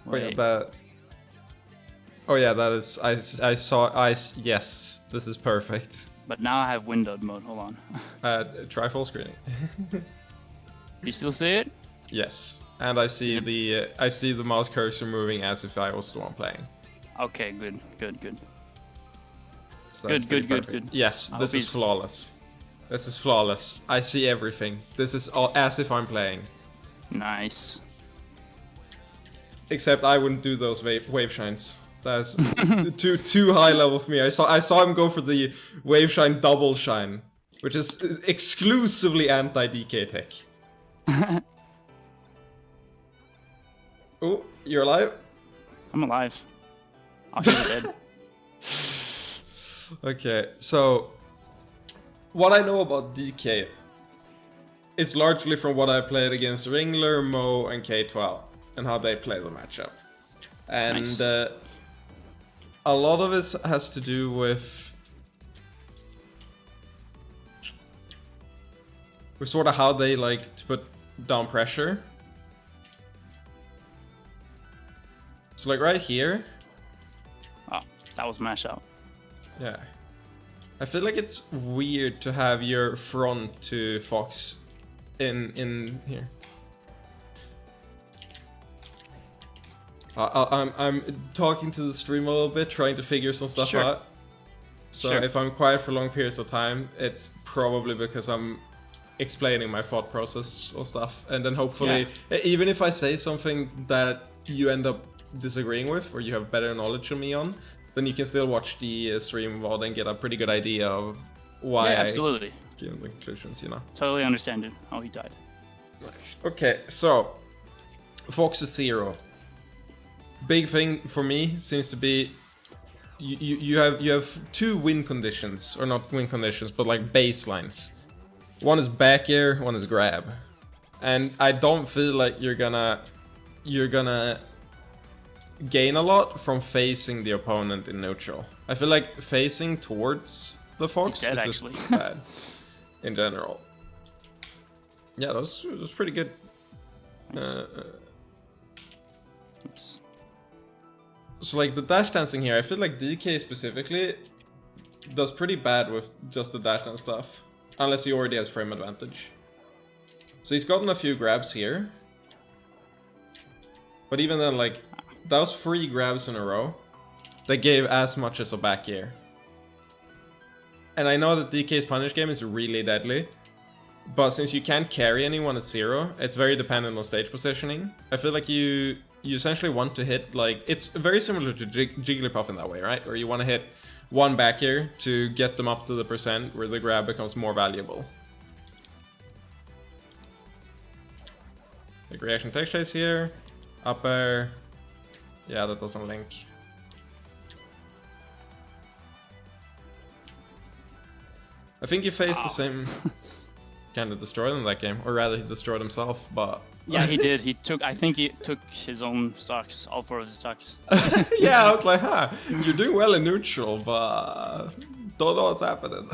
Oh yeah, Wait. that. Oh yeah, that is. I saw. Yes, this is perfect. But now I have windowed mode. Hold on. Try full screen. You still see it? Yes, and I see the mouse cursor moving as if I was the one playing. Okay, good. So that's pretty perfect. Yes, this is flawless. This is flawless. I see everything. This is all as if I'm playing. Nice. Except I wouldn't do those wave shines. That's too high level for me. I saw him go for the wave shine double shine, which is exclusively anti-DK tech. Oh, you're alive? I'm alive. Oh, he's dead. Okay, so what I know about DK is largely from what I played against Ringler, Mo, and K12 and how they play the matchup. And Nice. A lot of it has to do with sort of how they like to put down pressure. So like right here. Oh, that was mash out. Yeah. I feel like it's weird to have your front to Fox in here. I'm talking to the stream a little bit, trying to figure some stuff out. So if I'm quiet for long periods of time, it's probably because I'm explaining my thought process or stuff. And then hopefully, even if I say something that you end up disagreeing with or you have better knowledge than me on, then you can still watch the stream VOD and get a pretty good idea of why absolutely. I give the conclusions, you know. Totally understand it. Oh, he died. Okay, so Fox is 0. Big thing for me seems to be you have two win conditions, or not win conditions, but like baselines. One is back air, one is grab, and I don't feel like you're gonna gain a lot from facing the opponent in neutral. I feel like facing towards the Fox is just bad in general. Yeah, that was pretty good. Nice. Oops. So like the dash dancing here, I feel like DK specifically does pretty bad with just the dash dance stuff. Unless he already has frame advantage. So he's gotten a few grabs here. But even then, like, that was 3 grabs in a row. That gave as much as a back air. And I know that DK's punish game is really deadly. But since you can't carry anyone at 0, it's very dependent on stage positioning. I feel like you essentially want to hit, like, it's very similar to Jigglypuff in that way, right? Where you want to hit one back air to get them up to the percent where the grab becomes more valuable. Like reaction tech chase here, up air. Yeah, that doesn't link. I think he faced the same kind of destroyed in that game, or rather he destroyed himself, but... Yeah, he did. I think he took his own stocks, all 4 of his stocks. Yeah, I was like, huh, you're doing well in neutral, but don't know what's happening.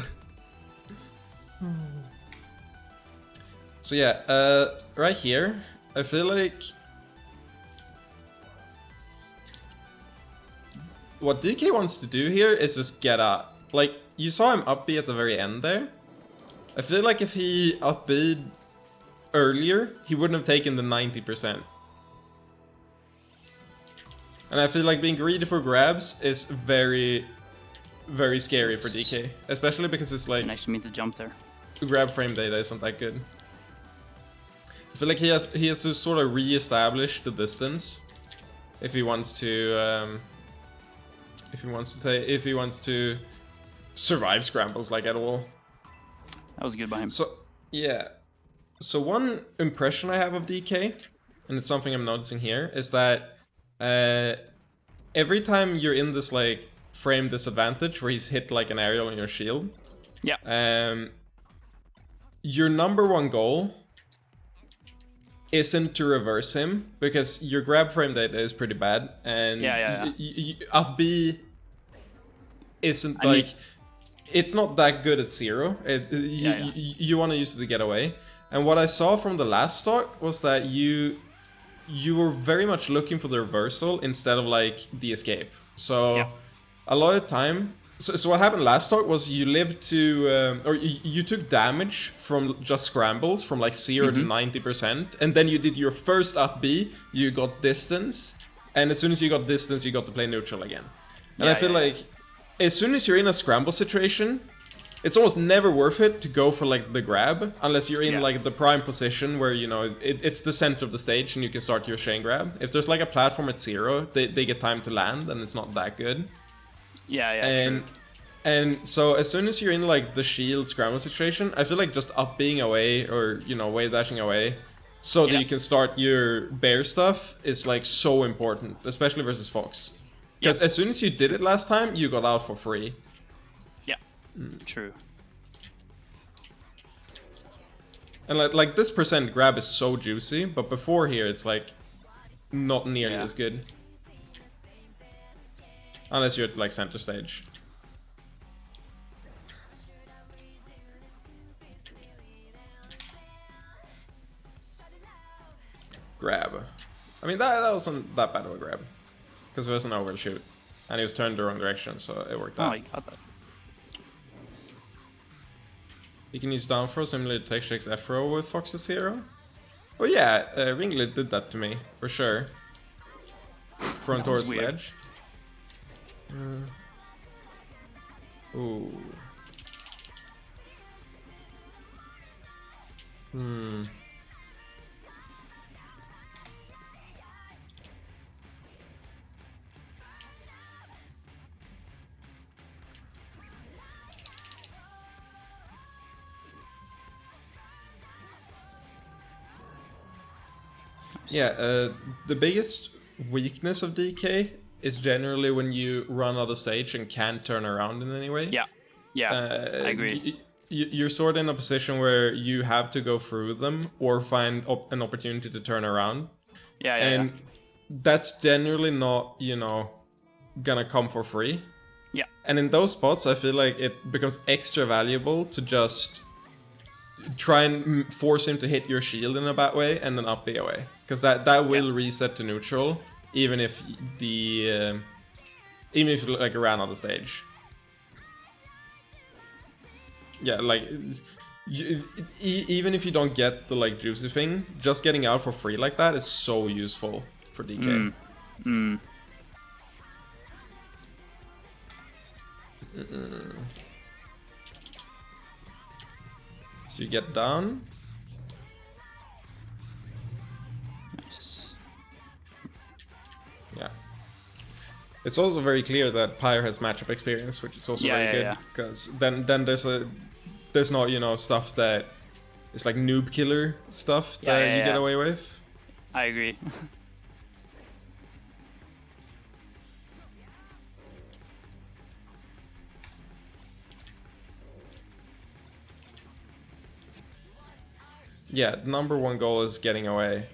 So yeah, right here, I feel like what DK wants to do here is just get up. Like, you saw him up B at the very end there. I feel like if he up B'd earlier, he wouldn't have taken the 90%. And I feel like being greedy for grabs is very, very scary for DK. Especially because it's like... I didn't actually mean to jump there. Grab frame data isn't that good. I feel like he has to sort of re-establish the distance if he wants to survive scrambles like at all. That was good by him. So yeah. So one impression I have of DK, and it's something I'm noticing here, is that every time you're in this like frame disadvantage where he's hit like an aerial on your shield, your number one goal isn't to reverse him, because your grab frame data is pretty bad, and up B isn't it's not that good at 0. You want to use it to get away. And what I saw from the last stock was that you you were very much looking for the reversal instead of like the escape. So Yeah. a lot of the time, so what happened last talk was you lived to, or you took damage from just scrambles from like 0 to 90%, and then you did your first up B, you got distance, and as soon as you got distance, you got to play neutral again. And I feel like as soon as you're in a scramble situation, it's almost never worth it to go for like the grab unless you're in like the prime position where, you know, it's the center of the stage and you can start your chain grab. If there's like a platform at 0, they get time to land and it's not that good. True. And so as soon as you're in like the shield scramble situation, I feel like just up being away or, you know, wave dashing away so that you can start your bear stuff is like so important, especially versus Fox. Because as soon as you did it last time, you got out for free. Yeah, true. And like this percent grab is so juicy, but before here it's like not nearly as good. Unless you're at like center stage. Grab. I mean that wasn't that bad of a grab. Because there was an overshoot. And he was turned the wrong direction, so it worked out. Oh, you got that. You can use down throw similar to Tech Shake's F row with Fox's hero. Oh yeah, Ringlet did that to me, for sure. Front towards ledge. Ooh. Yeah, the biggest weakness of DK is generally when you run out of stage and can't turn around in any way. Yeah, I agree. You're sort of in a position where you have to go through them or find an opportunity to turn around. And that's generally not, you know, gonna come for free. Yeah. And in those spots, I feel like it becomes extra valuable to just try and force him to hit your shield in a bad way and then up B away. Because that will reset to neutral, even if the even if you like ran out of stage. Yeah, like even if you don't get the like juicy thing, just getting out for free like that is so useful for DK. So you get down. Nice. Yeah. It's also very clear that Pyre has matchup experience, which is also very good. Because then there's not, you know, stuff that is like noob killer stuff that you get away with. I agree. Yeah, the #1 goal is getting away.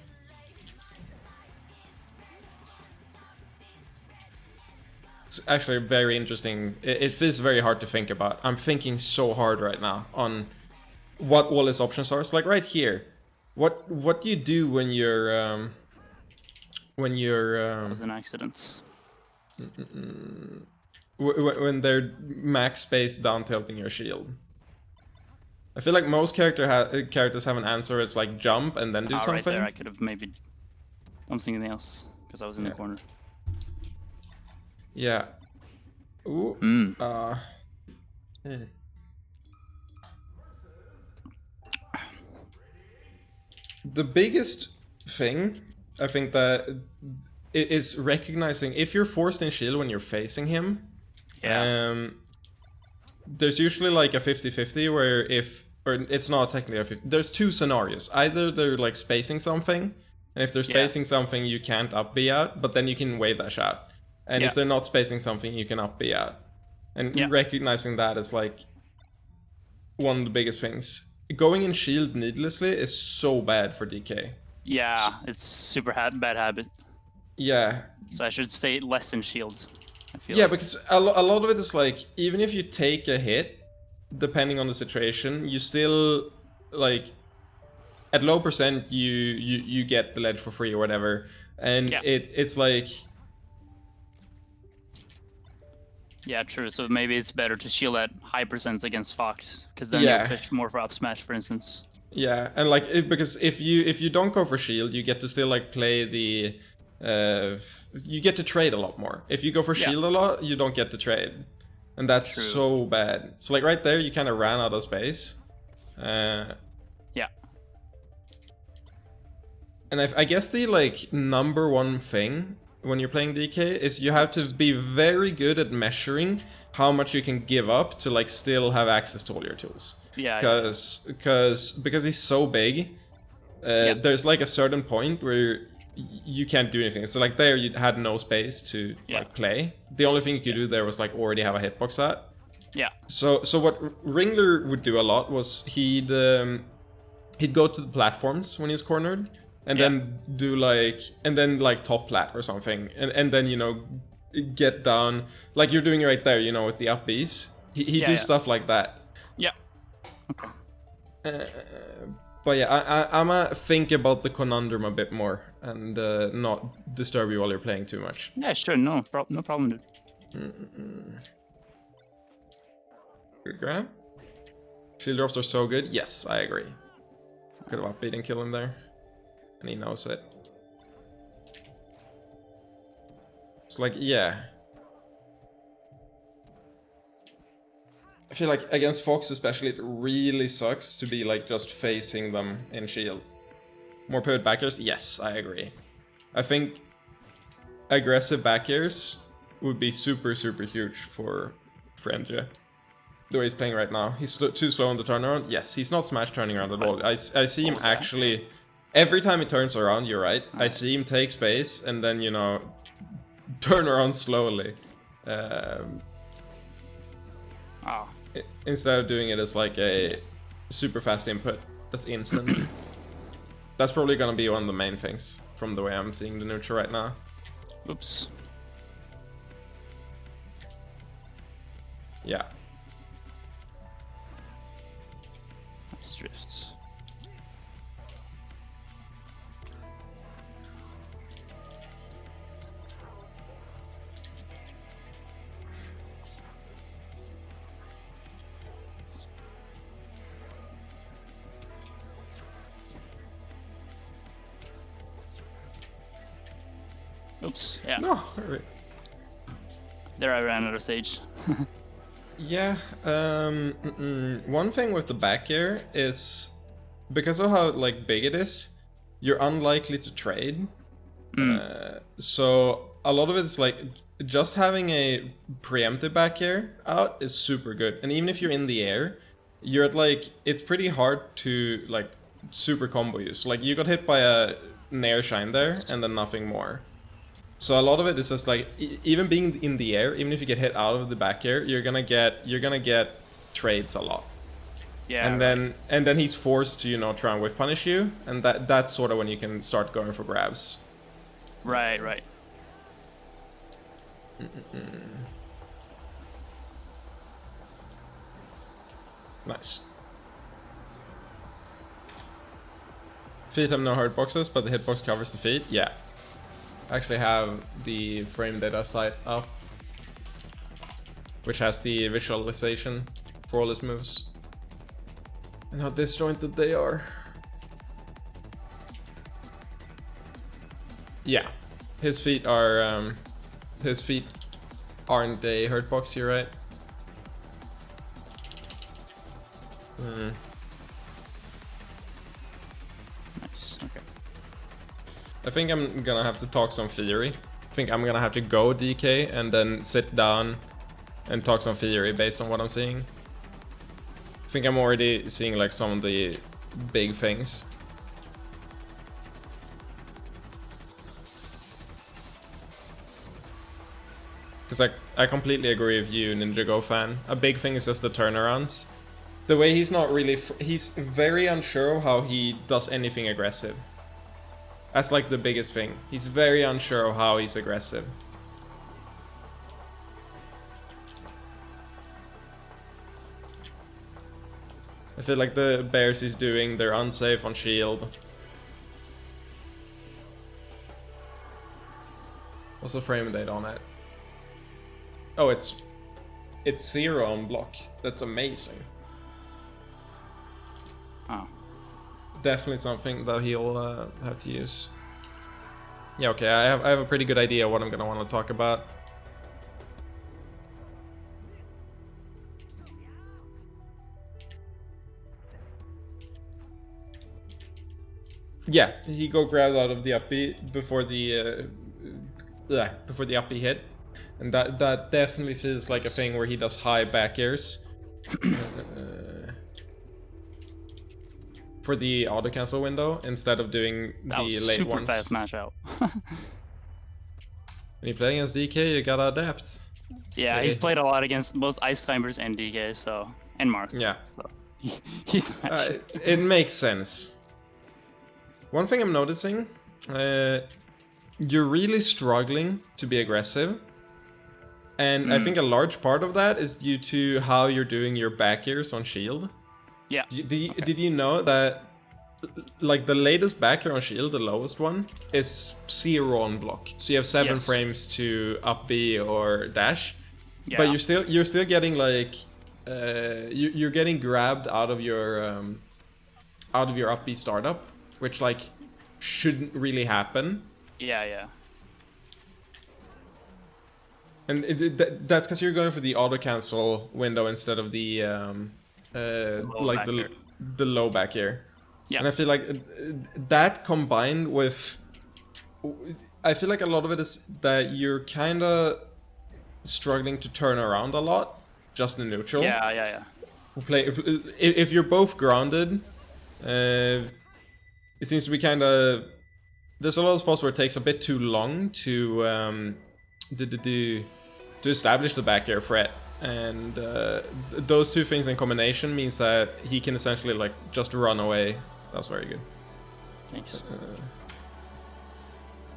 It's actually very interesting. It feels very hard to think about. I'm thinking so hard right now on what all his options are. It's like right here. What do you do when you're That was an accident. when they're max space down tilting your shield? I feel like most characters have an answer. It's like jump and then do something. Right there, I could have maybe done something else because I was in the corner. Yeah. Ooh. The biggest thing, I think, that is recognizing if you're forced in shield when you're facing him. There's usually like a 50-50 where or it's not technically a 50. There's two scenarios. Either they're like spacing something, and if they're spacing something, you can't up B out, but then you can wave dash out. And if they're not spacing something, you can up B out. And recognizing that is like one of the biggest things. Going in shield needlessly is so bad for DK. Yeah, it's super bad habit. Yeah. So I should stay less in shield. I feel like. Because a lot of it is like, even if you take a hit, depending on the situation, you still like at low percent you get the ledge for free or whatever, and Yeah. it's like. Yeah, true. So maybe it's better to shield at high percents against Fox, because then Yeah. you'll fish more for up smash, for instance. Yeah, and like because if you don't go for shield, you get to still like play the you get to trade a lot more. If you go for shield a lot, you don't get to trade, and that's True. so bad. So like right there, you kind of ran out of space. Yeah. And I guess the like number one thing when you're playing DK is you have to be very good at measuring how much you can give up to like still have access to all your tools. Yeah. Because he's so big, there's like a certain point where you can't do anything. So like there you had no space to like play. The only thing you could do there was like already have a hitbox at. Yeah. So what Ringler would do a lot was he'd go to the platforms when he's cornered, and then do like top plat or something, and then, you know, get down like you're doing right there, you know, with the up Bs. He do stuff like that. Yeah. Okay. But yeah, I'ma think about the conundrum a bit more and not disturb you while you're playing too much. Yeah, sure. No problem, dude. Good grab. Shield drops are so good. Yes, I agree. Could have upbeat and kill him there. And he knows it. It's like, yeah. I feel like against Fox especially, it really sucks to be like just facing them in shield. More pivot back airs? Yes, I agree. I think aggressive back airs would be super, super huge for Frenje. The way he's playing right now. He's too slow on the turnaround. Yes, he's not smash turning around at all. I see him actually... Every time he turns around, you're right. I see him take space and then, you know, turn around slowly. Instead of doing it as like a super fast input. That's instant. That's probably gonna be one of the main things from the way I'm seeing the neutral right now. Oops. Yeah. Nice drifts. Oops, yeah. No, there I ran out of stage. Yeah, one thing with the back air is because of how like big it is, you're unlikely to trade. So a lot of it's like just having a preemptive back air out is super good. And even if you're in the air, you're at like, it's pretty hard to like super combo use. Like you got hit by a nair shine there and then nothing more. So a lot of it is just like, even being in the air, even if you get hit out of the back air, you're gonna get trades a lot. Yeah. And then he's forced to, you know, try and whiff punish you, and that's sort of when you can start going for grabs. Right. Nice. Feet have no hard boxes, but the hitbox covers the feet. Yeah. I actually have the frame data site up, which has the visualization for all his moves and how disjointed they are. Yeah, his feet aren't a hurt box here, right? Nice. Okay. I think I'm gonna have to talk some theory. I think I'm gonna have to go DK and then sit down and talk some theory based on what I'm seeing. I think I'm already seeing like some of the big things. Because I completely agree with you, Ninja Go fan. A big thing is just the turnarounds. The way he's not really... he's very unsure of how he does anything aggressive. That's like the biggest thing. He's very unsure of how he's aggressive. I feel like the bears he's doing, they're unsafe on shield. What's the frame date on it? Oh, it's 0 on block. That's amazing. Oh. Definitely something that he'll have to use. Yeah, okay, I have a pretty good idea what I'm gonna want to talk about. Yeah, he go grab out of the up B before the up B hit, and that definitely feels like a thing where he does high back airs for the auto cancel window instead of doing That the was late super ones. fast match out. When you play against DK, you gotta adapt. Yeah, he's played a lot against both Ice Climbers and DK, so and Marth. Yeah. So he's it makes sense. One thing I'm noticing, you're really struggling to be aggressive. And I think a large part of that is due to how you're doing your back airs on shield. Yeah. Did you know that, like, the latest back air on shield, the lowest one, is 0 on block. So you have 7 frames to up B or dash. Yeah. But you're still getting, like, you're getting grabbed out of your up B startup, which, like, shouldn't really happen. Yeah. And that's because you're going for the auto cancel window instead of the the low back air. Yeah. And I feel like that combined with, I feel like a lot of it is that you're kind of struggling to turn around a lot, just in neutral. Yeah. If you're both grounded, it seems to be kind of, there's a lot of spots where it takes a bit too long to establish the back air threat, and those two things in combination means that he can essentially, like, just run away. That's very good. Thanks.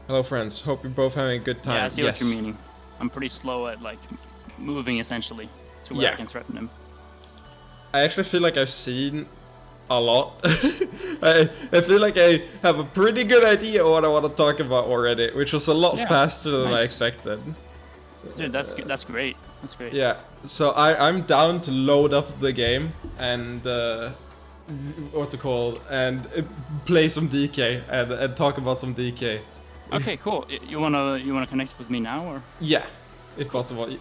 Hello, friends. Hope you're both having a good time. Yeah, I see what you're meaning. I'm pretty slow at, like, moving essentially to where I can threaten him. I actually feel like I've seen a lot. I feel like I have a pretty good idea what I want to talk about already, which was a lot faster than I expected. Dude, that's good. That's great. That's great. Yeah, so I'm down to load up the game and what's it called, and play some DK and talk about some DK. Okay, cool. You wanna connect with me now, or? Yeah, if possible.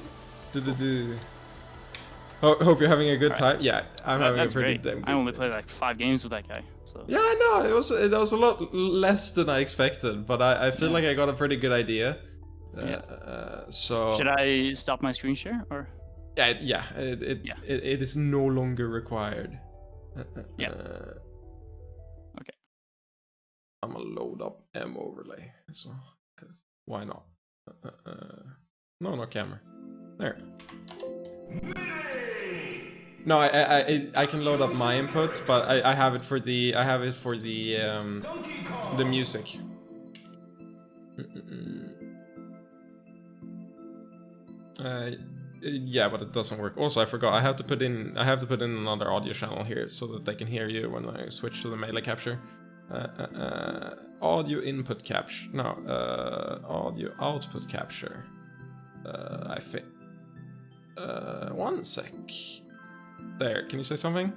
Hope you're having a good time. Yeah, I'm having a pretty damn good. I only played like 5 games with that guy. So. Yeah, I know. It was a lot less than I expected, but I feel like I got a pretty good idea. So should I stop my screen share, or? Yeah. It is no longer required. Yeah. Okay. I'm gonna load up M overlay. So, why not? No camera. There. No, I can load up my inputs, but I have it for the the music. Yeah, but it doesn't work. Also, I forgot. I have to put in another audio channel here so that they can hear you when I switch to the melee capture. Audio input capture. No, audio output capture. I think. 1 sec. There. Can you say something?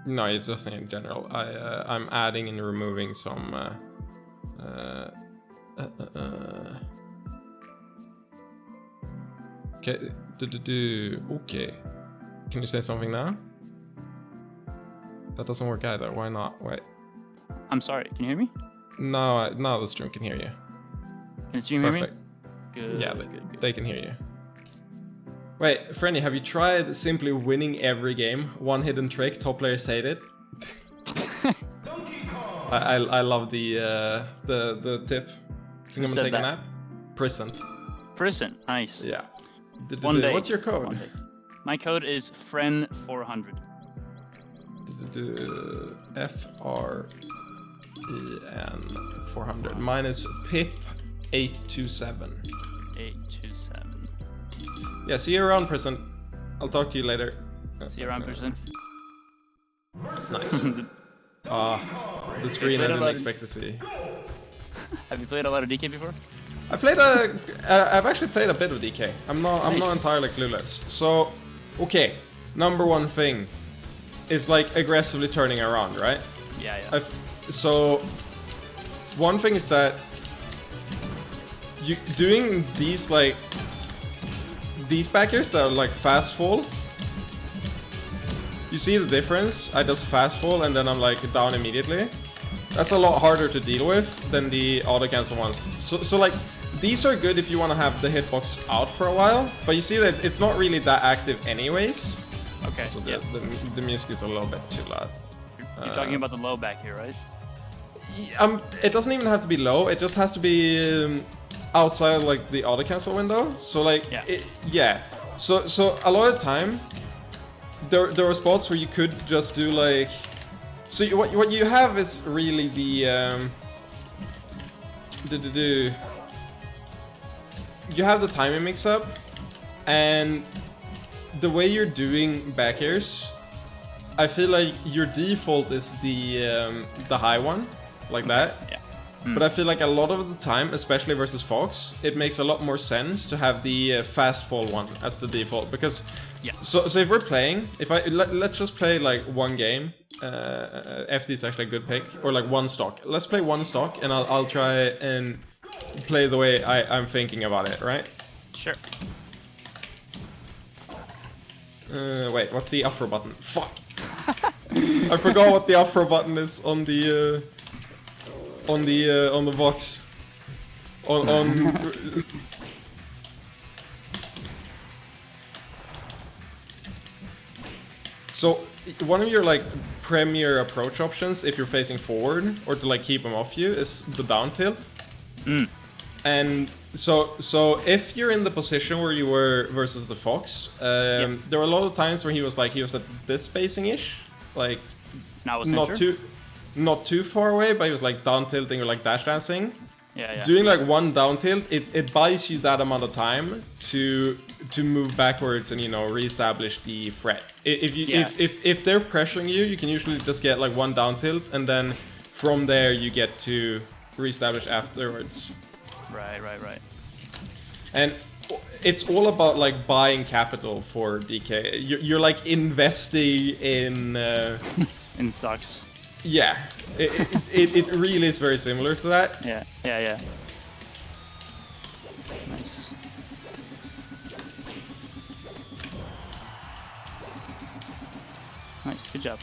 No, it's just in general. I'm adding and removing some. Okay. Okay. Can you say something now? That doesn't work either. Why not? Wait. I'm sorry. Can you hear me? No, now the stream can hear you. Can the stream hear me? Good. Yeah, they can hear you. Wait, Frenje, have you tried simply winning every game? One hidden trick, top players hate it. I love the tip. Think I'm gonna take a nap? Prison. Nice. Yeah. One day. What's your code? My code is FREN400. FREN400. Mine is PIP827. 827. Yeah, see you around, person. I'll talk to you later. See you around, person. Nice. The screen I didn't expect to see. Have you played a lot of DK before? I've actually played a bit of DK. I'm not entirely clueless. So, okay, number one thing is like aggressively turning around, right? Yeah. So, one thing is that you doing these backers that are like fast fall. You see the difference? I just fast fall and then I'm like down immediately. That's a lot harder to deal with than the auto cancel ones. So like these are good if you want to have the hitbox out for a while, but you see that it's not really that active anyways. Okay. So the music is a little bit too loud. You're talking about the low back here, right? It doesn't even have to be low. It just has to be outside like the auto cancel window. So like So a lot of time there are spots where you could just do like. So what you have is really the you have the timing mix up, and the way you're doing back airs, I feel like your default is the high one, like that. Yeah. But I feel like a lot of the time, especially versus Fox, it makes a lot more sense to have the fast fall one as the default, because so if we're playing, let's just play like one game. FD is actually a good pick, or like one stock. Let's play one stock, and I'll try and play the way I'm thinking about it, right? Sure. Wait, what's the upper button? Fuck! I forgot what the upper button is on the box. So one of your like premier approach options, if you're facing forward or to like keep him off you, is the down tilt. And so if you're in the position where you were versus the Fox, there were a lot of times where he was at this spacing-ish, like not too far away, but he was like down tilting or like dash dancing. Yeah. Doing like one down tilt, it buys you that amount of time to move backwards and reestablish the threat. If they're pressuring you, you can usually just get like one down tilt, and then from there you get to reestablish afterwards. Right. And it's all about like buying capital for DK. You're like investing in in stocks. Yeah, it really is very similar to that. Yeah. Nice. Nice, good job.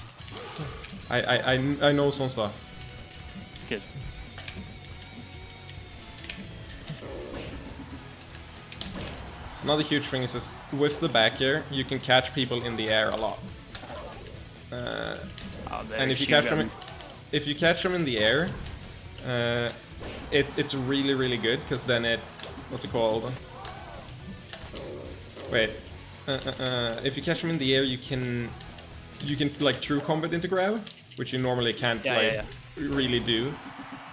I know some stuff. It's good. Another huge thing is just with the back air, you can catch people in the air a lot. And if you catch them in the air, it's really good, because then what's it called? Wait, if you catch them in the air, you can like true combat into grab, which you normally can't really do.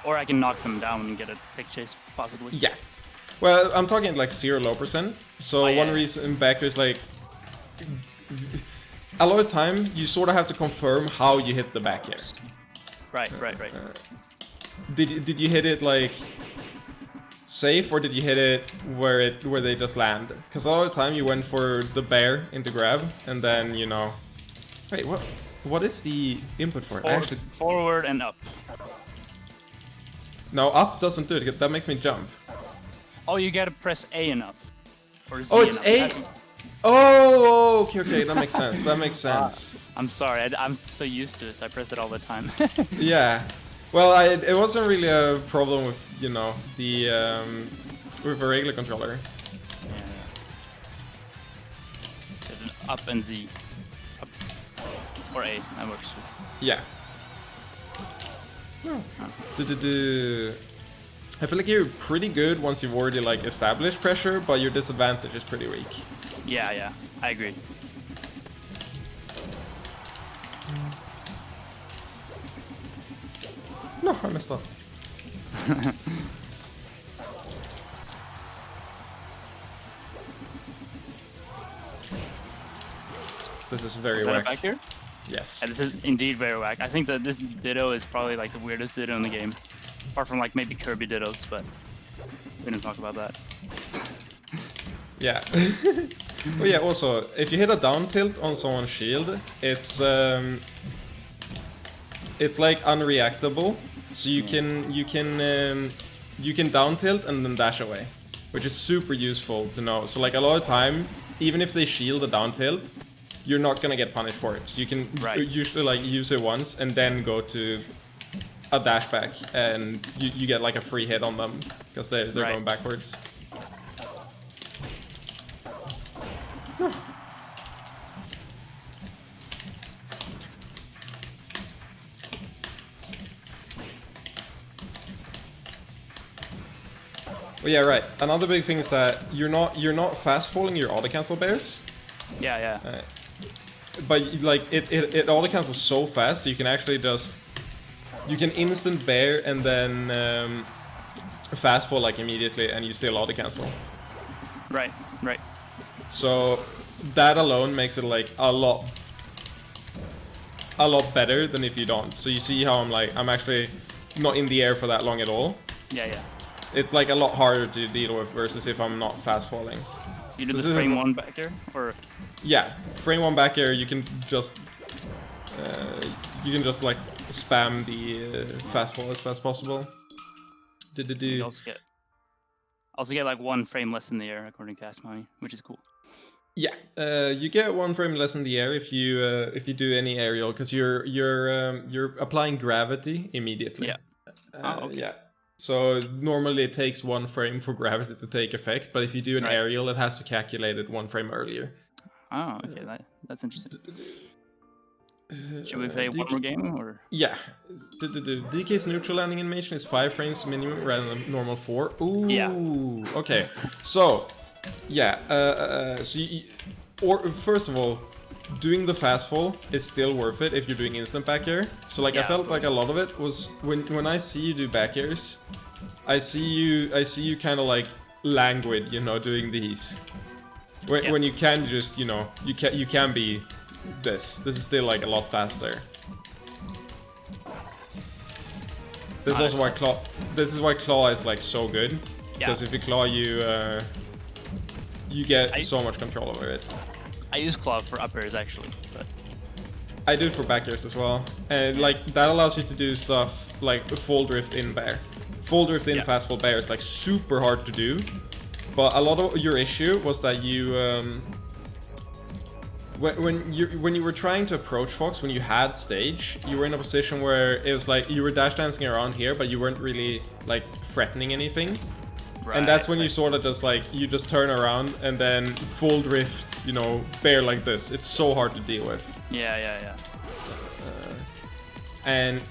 Or I can knock them down and get a tick chase, possibly. Yeah. Well, I'm talking like 0% So one reason back is like, a lot of time you sort of have to confirm how you hit the back air. Right. Did you hit it like safe, or did you hit it where they just land? Because a lot of the time you went for the bear into grab, and then wait, what is the input for it? Forward and up. No, up doesn't do it. That makes me jump. Oh, you gotta press A and up. Or Z. Oh, it's A. Oh, okay, that makes sense. That makes sense. I'm sorry, I'm so used to this. I press it all the time. Yeah. Well, it wasn't really a problem with with a regular controller. Yeah. Up and Z. Up. Or A. That works. Yeah. I feel like you're pretty good once you've already like established pressure, but your disadvantage is pretty weak. Yeah, I agree. No, I messed up. This is very Is that a whack. back here? Yes. And this is indeed very whack. I think that this Ditto is probably like the weirdest Ditto in the game. Apart from like maybe Kirby Dittos, but we didn't talk about that. Yeah. Oh yeah, also, if you hit a down tilt on someone's shield, it's like unreactable. So you can down tilt and then dash away, which is super useful to know. So like a lot of time, even if they shield a down tilt, you're not gonna get punished for it. So you can usually like use it once and then go to a dash back, and you get like a free hit on them because they're going backwards. Oh yeah, right. Another big thing is that you're not fast falling your auto cancel bears. Yeah. But like it auto cancels so fast, you can actually you can instant bear and then fast fall like immediately, and you still auto cancel. Right. So that alone makes it like a lot better than if you don't. So you see how I'm actually not in the air for that long at all. Yeah. It's like a lot harder to deal with versus if I'm not fast falling. You did the frame 1 back here, or? Yeah, frame 1 back air. You can just like spam the fast fall as fast as possible. You also get like 1 frame less in the air according to Ask Money, which is cool. Yeah, you get 1 frame less in the air if you do any aerial, because you're applying gravity immediately. Yeah. Okay. Yeah. So normally it takes 1 frame for gravity to take effect, but if you do an aerial, it has to calculate it 1 frame earlier. Oh, okay, that's interesting. Should we play one more game, or? Yeah. DK's neutral landing animation is 5 frames minimum rather than normal 4. Ooh. Yeah. Okay. So, yeah. First of all, doing the fast fall is still worth it if you're doing instant back air. So like I felt like a lot of it was when I see you do back airs, I see you kind of like languid, doing these. When you can just, you can be this. This is still like a lot faster. This is also why claw. This is why claw is like so good. Because if you claw, you get so much control over it. I use claw for up airs actually, but I do it for back airs as well, and like that allows you to do stuff like full drift in bear. Full drift in fast fall bear is like super hard to do, but a lot of your issue was that you when you were trying to approach Fox, when you had stage, you were in a position where it was like you were dash dancing around here, but you weren't really like threatening anything. And that's when you sort of just like, you just turn around and then full drift, bear like this. It's so hard to deal with. Yeah. And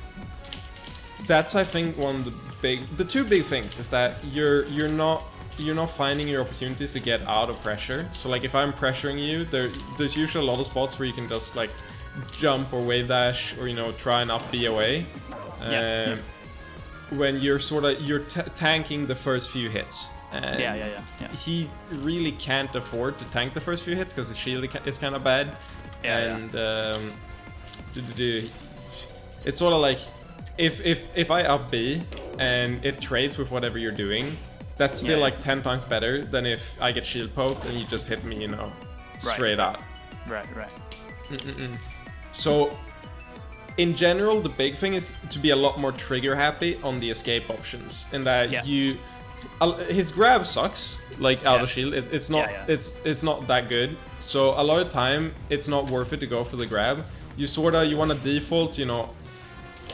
that's, I think, the 2 big things is that you're not finding your opportunities to get out of pressure. So like if I'm pressuring you, there's usually a lot of spots where you can just like jump or wave dash or try and up B away. When you're tanking the first few hits. And he really can't afford to tank the first few hits because the shield is kind of bad. It's sort of like if I up B and it trades with whatever you're doing, that's still like 10 times better than if I get shield poked and you just hit me, straight out. Right. So in general, the big thing is to be a lot more trigger happy on the escape options, in that his grab sucks, like out of shield. It's not that good. So a lot of time it's not worth it to go for the grab. You want to default,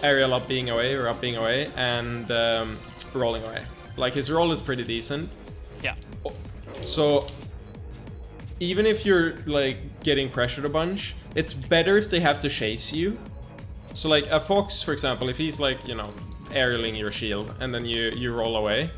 aerial up being away or up being away and rolling away. Like his roll is pretty decent. Yeah. So even if you're like getting pressured a bunch, it's better if they have to chase you. So like a Fox, for example, if he's like, aerialing your shield and then you roll away,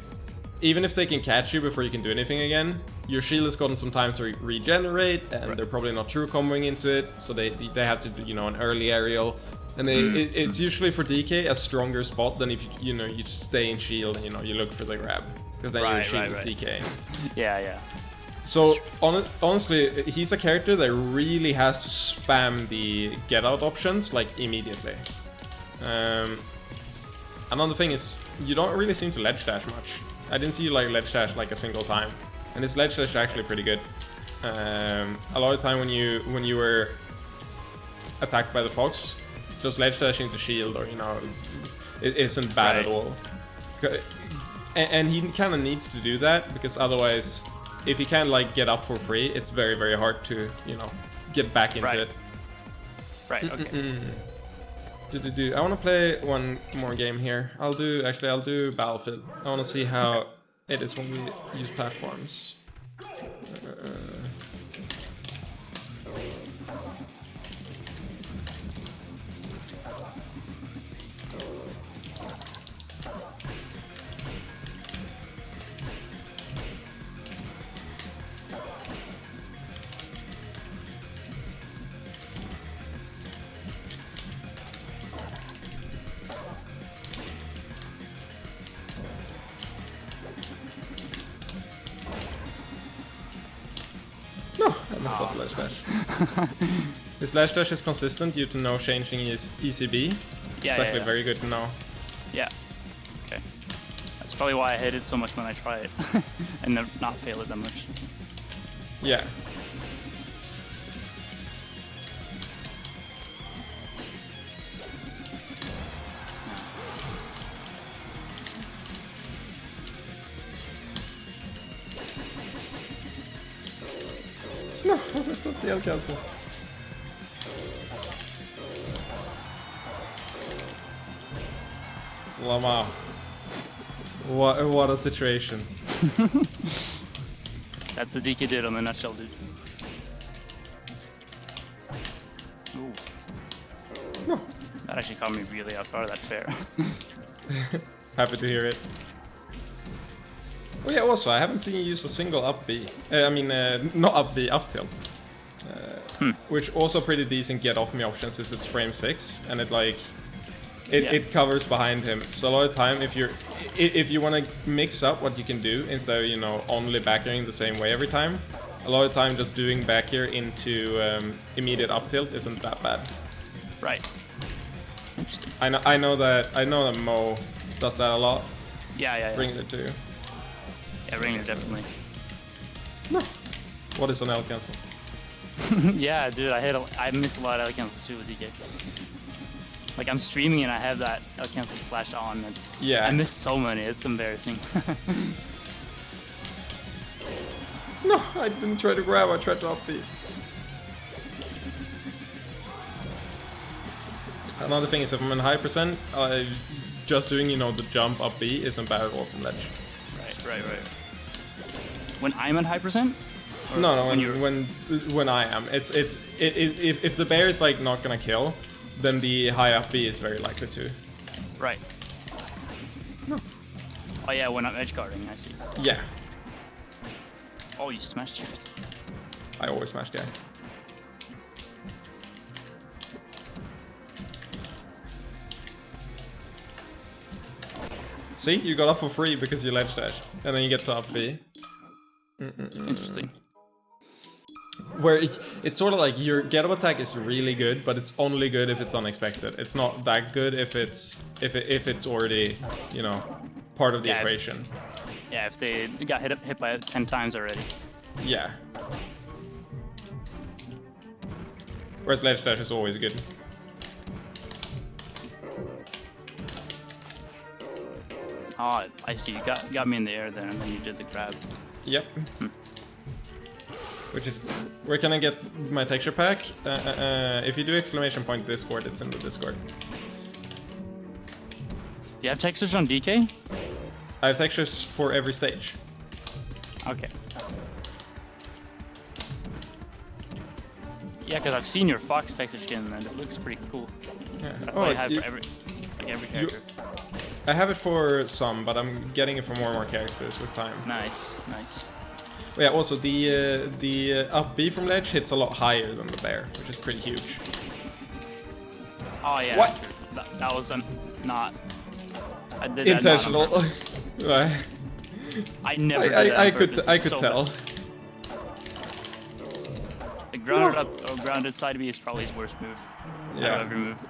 even if they can catch you before you can do anything again, your shield has gotten some time to regenerate, and they're probably not true comboing into it, so they have to do, an early aerial. And it's usually for DK a stronger spot than if you just stay in shield and you look for the grab, because then your shield is DK. Yeah. So honestly, he's a character that really has to spam the get out options like immediately. Another thing is you don't really seem to ledge dash much. I didn't see you like ledge dash like a single time, and this ledge dash is actually pretty good. A lot of time when you were attacked by the fox, just ledge dashing to shield, or it isn't bad at all. And he kind of needs to do that, because otherwise, if he can't like get up for free, it's very, very hard to get back into it. Right. Okay. I want to play one more game here. I'll do Battlefield. I want to see how it is when we use platforms. No, I messed up Slash Dash. His Slash Dash is consistent due to no changing his ECB. Yeah, it's actually very good to know. Yeah. Okay. That's probably why I hate it so much when I try it, and not fail it that much. Yeah. No, I messed up the L cancel. Wow. What a situation. That's the DK did on the nutshell, dude. Ooh. No. That actually caught me really off guard, that fair. Happy to hear it. Oh yeah, also, I haven't seen you use a single up B. Not up B, up tilt. Which also pretty decent get off me option since it's frame 6, and it covers behind him. So a lot of time, if you want to mix up what you can do instead of only back airing the same way every time, a lot of time just doing back air into immediate up tilt isn't that bad. Right. Interesting. I know that Mo does that a lot. Yeah. Bring it too. Yeah, Ringer definitely. No. What is an L cancel? Yeah, dude, I miss a lot of L cancels too with DK. Like I'm streaming and I have that L cancel flash on. I miss so many. It's embarrassing. No, I didn't try to grab. I tried to up B. Another thing is if I'm in high percent, just doing the jump up B isn't bad at all from ledge. Right. When I'm at high percent? No, when I am, if the bear is like not gonna kill, then the high up B is very likely to. Right. No. Oh yeah, when I'm edge guarding, I see. Yeah. Oh, you smashed it. I always smash guy. See, you got up for free because you ledge dash, and then you get to up B. Interesting. Where it's sort of like your get up attack is really good, but it's only good if it's unexpected. It's not that good if it's already part of the equation. If they got hit by it 10 times already. Yeah. Whereas ledge dash is always good. Oh, I see. You got me in the air there, and then you did the grab. Yep. Which is, where can I get my texture pack? If you do exclamation point Discord, it's in the Discord. You have textures on DK? I have textures for every stage. Okay. Yeah, because I've seen your Fox texture skin, and it looks pretty cool. Yeah. I have for every character. I have it for some, but I'm getting it for more and more characters with time. Nice. Yeah, also the up B from ledge hits a lot higher than the bear, which is pretty huge. Oh yeah. What? That was not. I did intentional. That not on purpose. I never. Did that on I purpose. could It's so tell. bad. grounded up or grounded side B is probably his worst move. Yeah. Out of every move.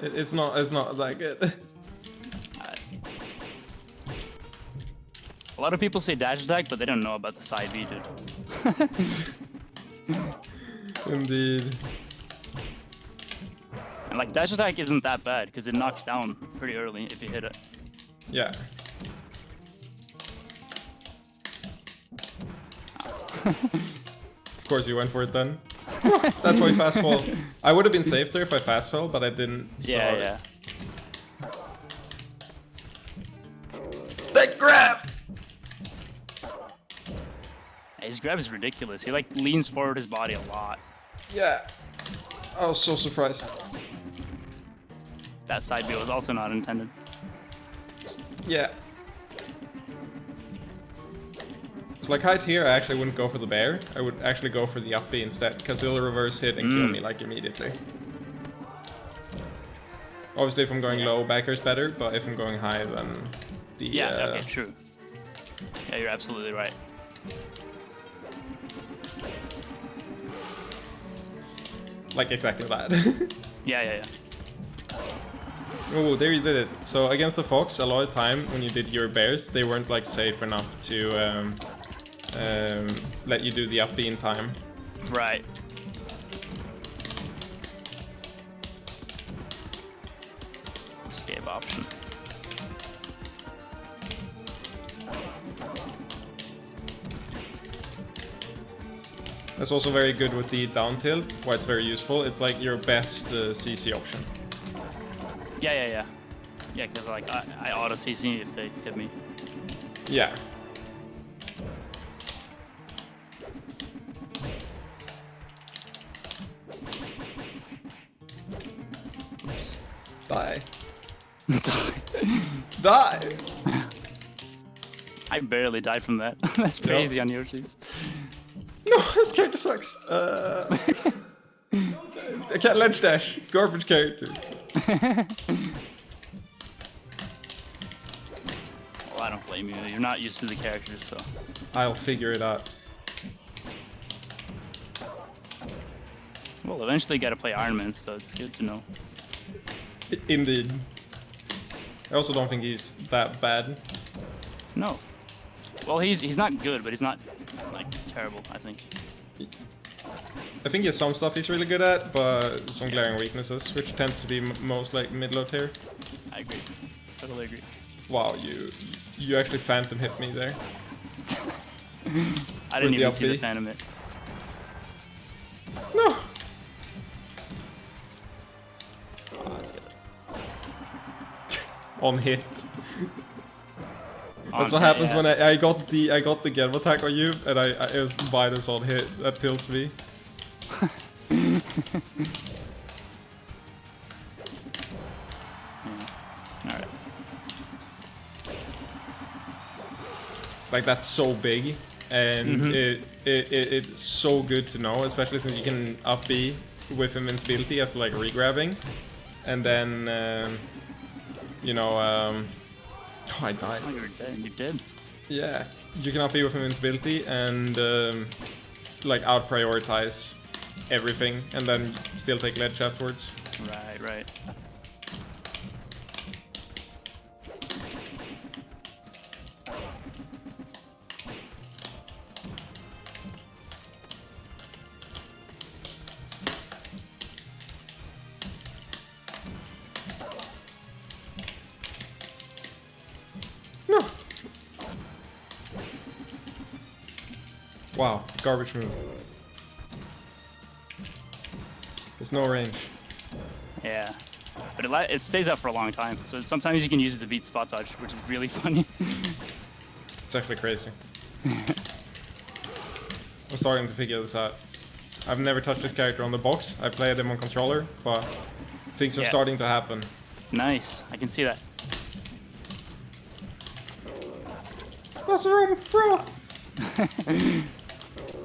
It's not that good. A lot of people say dash attack, but they don't know about the side B, dude. Indeed. And like dash attack isn't that bad because it knocks down pretty early if you hit it. Yeah. Of course you went for it then. That's why fast fall. I would have been safe there if I fast fell, but I didn't. So Yeah. That grab! His grab is ridiculous. He like leans forward his body a lot. Yeah. I was so surprised. That side B was also not intended. Yeah. It's like height here, I actually wouldn't go for the bear. I would actually go for the up B instead, because he'll reverse hit and kill me like immediately. Obviously if I'm going low, back air's better, but if I'm going high, then the... Yeah, okay, true. Yeah, you're absolutely right. Like exactly that. Yeah. Oh, there you did it. So against the Fox, a lot of time when you did your bears, they weren't like safe enough to let you do the up B in time. Right. Escape option. That's also very good with the down tilt, why it's very useful. It's like your best CC option. Yeah. Yeah, because like I auto CC if they hit me. Yeah. Die. Die! I barely died from that. That's crazy on Yoshi's. No, this character sucks. I can't ledge dash. Garbage character. Well, I don't blame you. You're not used to the characters, so. I'll figure it out. Well, eventually you gotta play Iron Man, so it's good to know. Indeed. I also don't think he's that bad. No. Well, he's not good, but he's not like terrible, I think. I think he has some stuff he's really good at, but some glaring weaknesses, which tends to be most like mid-low tier. I agree. Totally agree. Wow, you actually phantom hit me there. I didn't even see the phantom hit. No. Oh, that's good. On hit. That's what happens when I got the game attack on you, and it was minus on hit. That tilts me. Alright. Like that's so big, and it's so good to know, especially since you can up B with invincibility after like regrabbing, and then you know oh, I died. Oh, you're dead. You did. Yeah, you can up B with invincibility and like out prioritize everything, and then still take ledge afterwards. Right. No. Wow, garbage move. There's no range. Yeah. But it stays up for a long time, so sometimes you can use it to beat spot dodge, which is really funny. It's actually crazy. I'm starting to figure this out. I've never touched this character on the box. I played him on controller, but things are starting to happen. Nice. I can see that. That's a room, bro!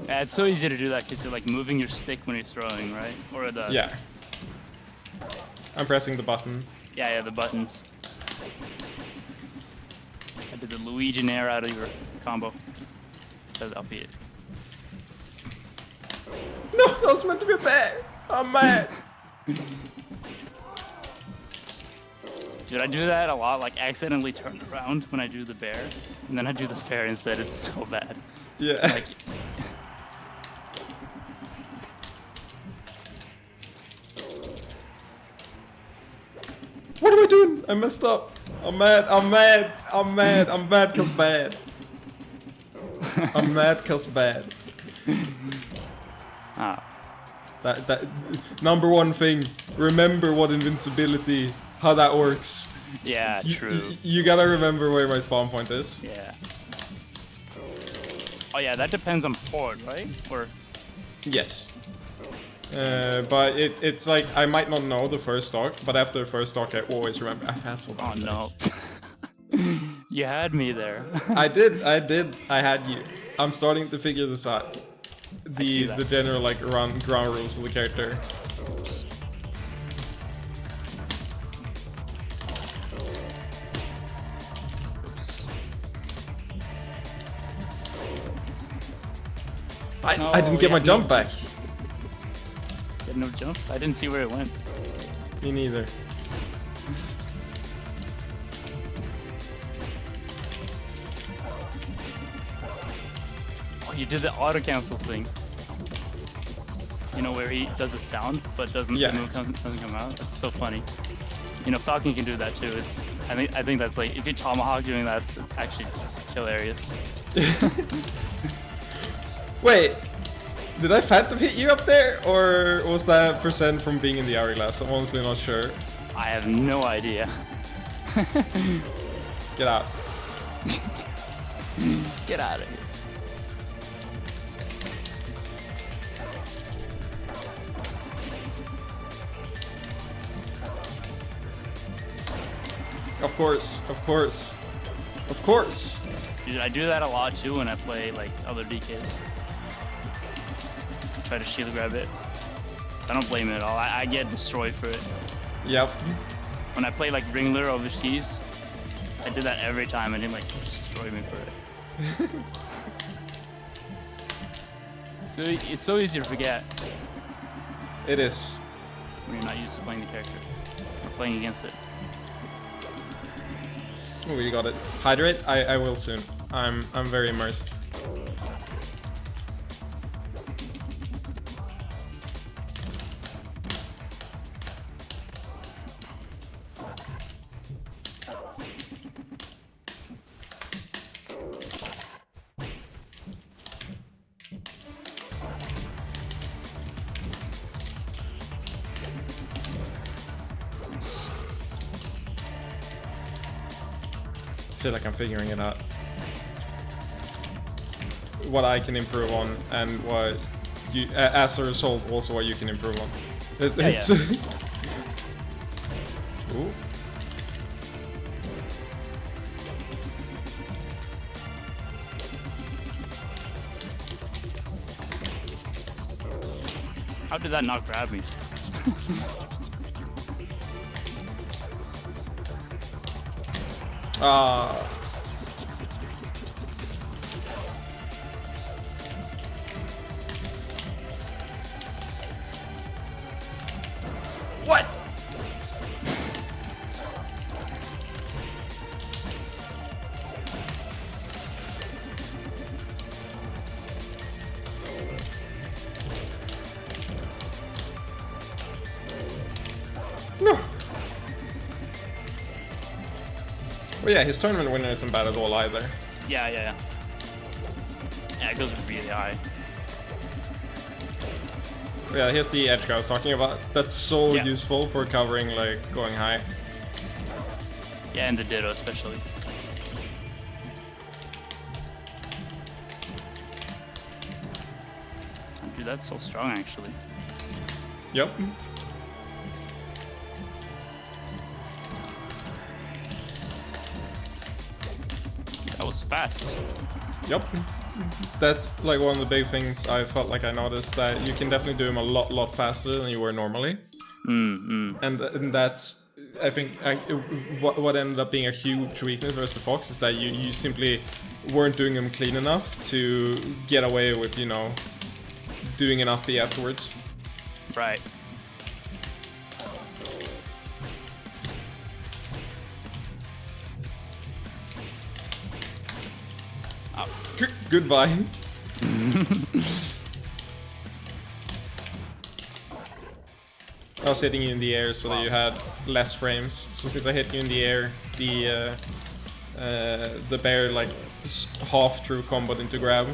Yeah, it's so easy to do that because you're like moving your stick when you're throwing, right? Or the... Yeah. I'm pressing the button. Yeah, the buttons. I did the Luigi Nair out of your combo. It says up it. No, that was meant to be a bear. I'm mad. Dude, I do that a lot, like accidentally turn around when I do the bear, and then I do the fair instead. It's so bad. Yeah. Like, what am I doing? I messed up. I'm mad. I'm mad. I'm mad. I'm mad cause bad. I'm mad cause bad. ah. That number one thing. Remember what invincibility, how that works. Yeah, true. You gotta remember where my spawn point is. Yeah. Oh yeah, that depends on port, right? Or yes. But it's like I might not know the first stock, but after the first stock I always remember. I fast for oh no. You had me there. I did. I had you. I'm starting to figure this out. The general like ground rules of the character. I didn't get my jump back. You had no jump? I didn't see where it went. Me neither. Oh, you did the auto cancel thing. You know where he does a sound but doesn't the move doesn't come out. That's so funny. You know, Falcon can do that too. It's I think that's like if you tomahawk doing that, it's actually hilarious. Wait, did I phantom hit you up there, or was that percent from being in the hourglass? I'm honestly not sure. I have no idea. Get out. Get out of here. Of course, of course, of course. Dude, I do that a lot too when I play like other DKs. Try to shield grab it. So I don't blame it at all. I get destroyed for it. Yep. When I play like Ringler overseas, I did that every time and it like destroy me for it. So it's so easy to forget. It is. When you're not used to playing the character or playing against it. Oh, you got it. Hydrate? I will soon. I'm very immersed. I feel like I'm figuring it out. What I can improve on and what you, as a result, also what you can improve on. It's Ooh. How did that not grab me? What? No. Well, yeah, his tournament winner isn't bad at all either. Yeah. Yeah, it goes really high. Yeah, here's the edge guy I was talking about. That's so useful for covering, like, going high. Yeah, and the Ditto especially. Dude, that's so strong actually. Yep. That was fast. Yep. That's like one of the big things I felt like I noticed, that you can definitely do them a lot faster than you were normally. And that's, I think, what ended up being a huge weakness versus the Fox is that you simply weren't doing them clean enough to get away with, you know, doing an up B afterwards. Right. Oh. Goodbye. I was hitting you in the air so that you had less frames. So since I hit you in the air, the bear like half through comboed into grab.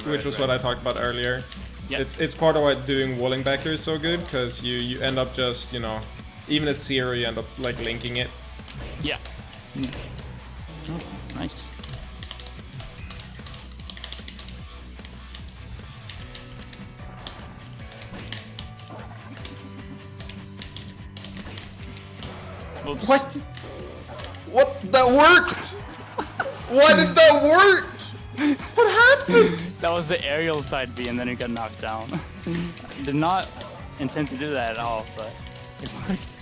Which was what I talked about earlier. Yep. It's part of why doing walling back here is so good, because you end up just, you know, even at 0 you end up like linking it. Yeah. Oh, nice. Oops. What? What? That worked? Why did that work? What happened? That was the aerial side B and then it got knocked down. Did not intend to do that at all, but it works.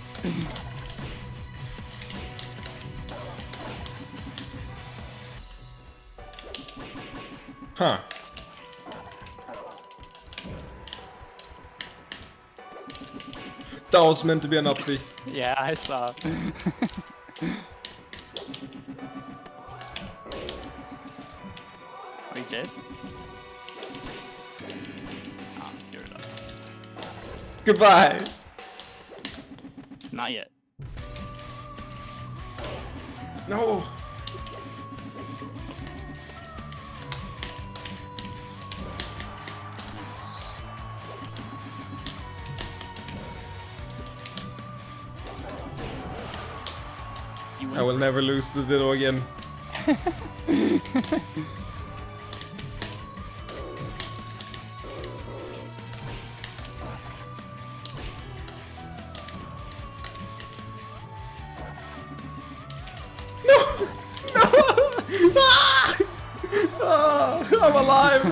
Huh. That was meant to be an up B. Yeah, I saw. Are you dead? Ah, you're up. Goodbye. Not yet. No. I will never lose the Ditto again. No! Ah! Ah, I'm alive!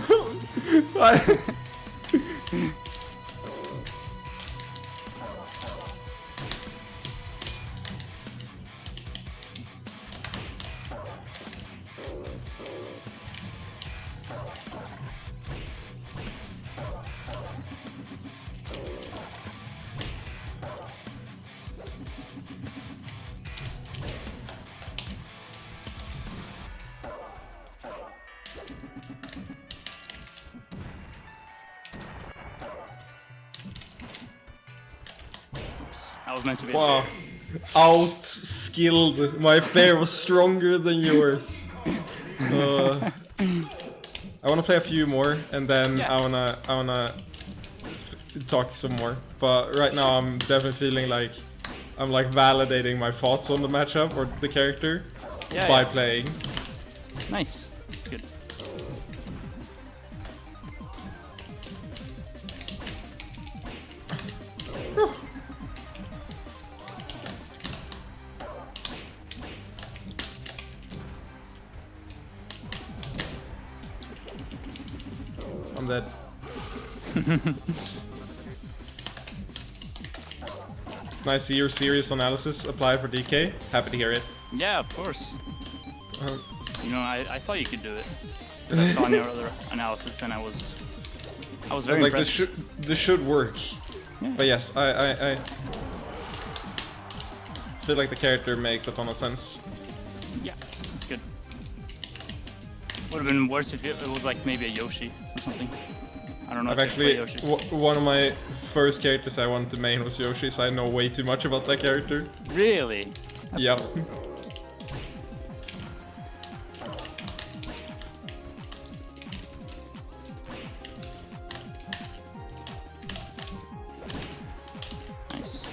I was meant to be. Wow. Out-skilled. My fair was stronger than yours. I want to play a few more, and then I wanna talk some more. But right now, I'm definitely feeling like I'm like validating my thoughts on the matchup or the character by playing. Nice. That's good. I'm dead. It's nice to see your serious analysis apply for DK. Happy to hear it. Yeah, of course. You know, I thought you could do it. 'Cause I saw your other analysis and I was very like impressed. this should work. Yeah. But yes, I feel like the character makes a ton of sense. Yeah, that's good. Would have been worse if it was like maybe a Yoshi or something. I don't know. I've if actually Yoshi. One of my first characters I wanted to main was Yoshi, so I know way too much about that character. Really? That's Yep. cool. Nice.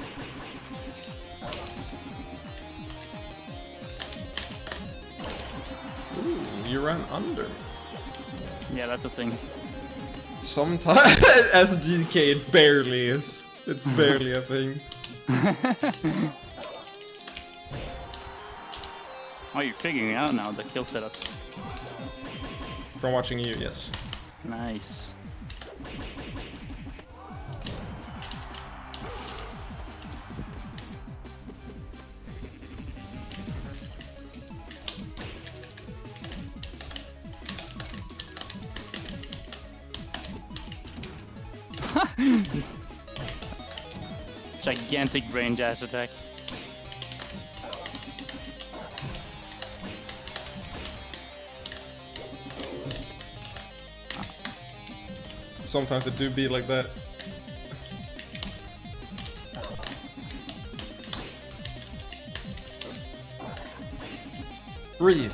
Ooh, you ran under. Yeah, that's a thing. Sometimes, as DK, it barely is. It's barely a thing. Oh, you're figuring out now the kill setups. From watching you, yes. Nice. That's gigantic brain dash attack. Sometimes it do be like that. Really?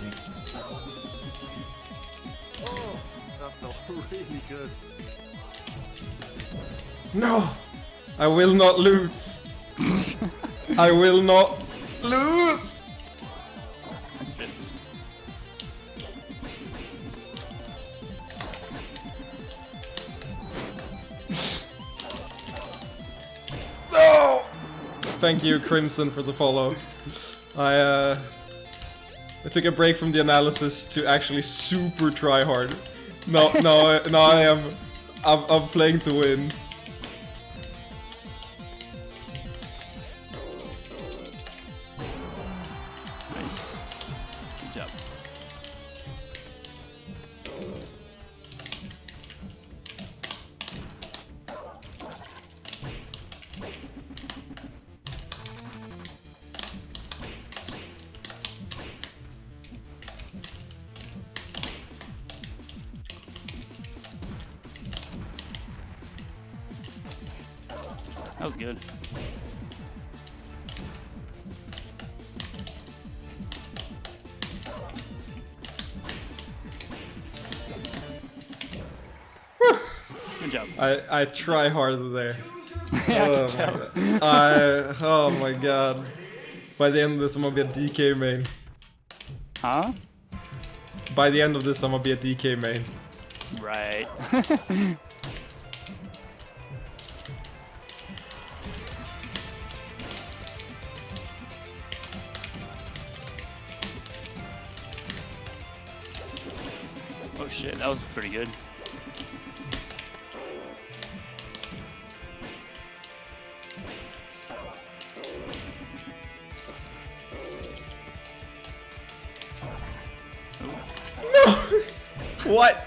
Oh, that felt really good. No! I will not lose! I will not lose! That's fifth. No! Thank you, Crimson, for the follow. I took a break from the analysis to actually super try hard. No, I'm playing to win. Nice. Good job. That was good. Good job. I try harder there. Yeah, I Oh can my tell. god. Oh my god. By the end of this, I'm gonna be a DK main. Huh? By the end of this, I'm gonna be a DK main. Right. Oh shit, that was pretty good. What?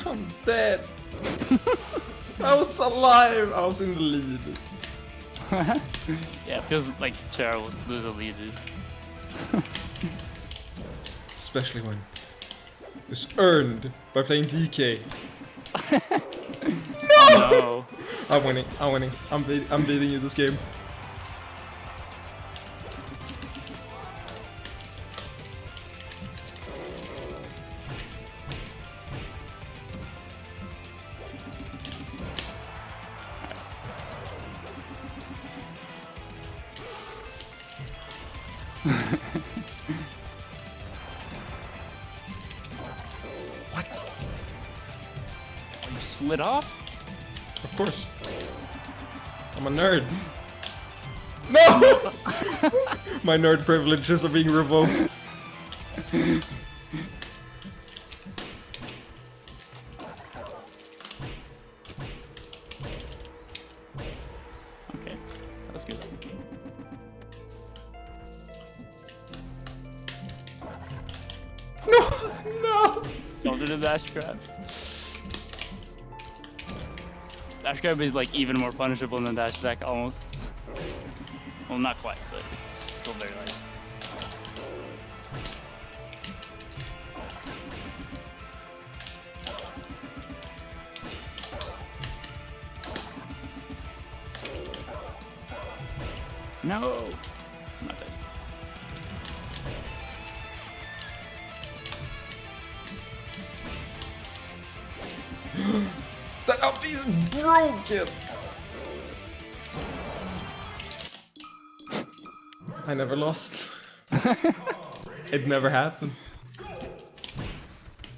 I'm dead. I was alive. I was in the lead. Yeah, it feels like terrible to lose a lead, dude. Especially when it's earned by playing DK. Oh I'm winning. I'm winning. I'm beating you this game. What? Oh, you slid off? Of course. I'm a nerd. No! My nerd privileges are being revoked. Okay, that's good. No! No! Don't do the dash grab. Dash grab is like even more punishable than dash attack almost. Well, not quite, but it's still very light. No! Not dead. That up is broken! I never lost. It never happened.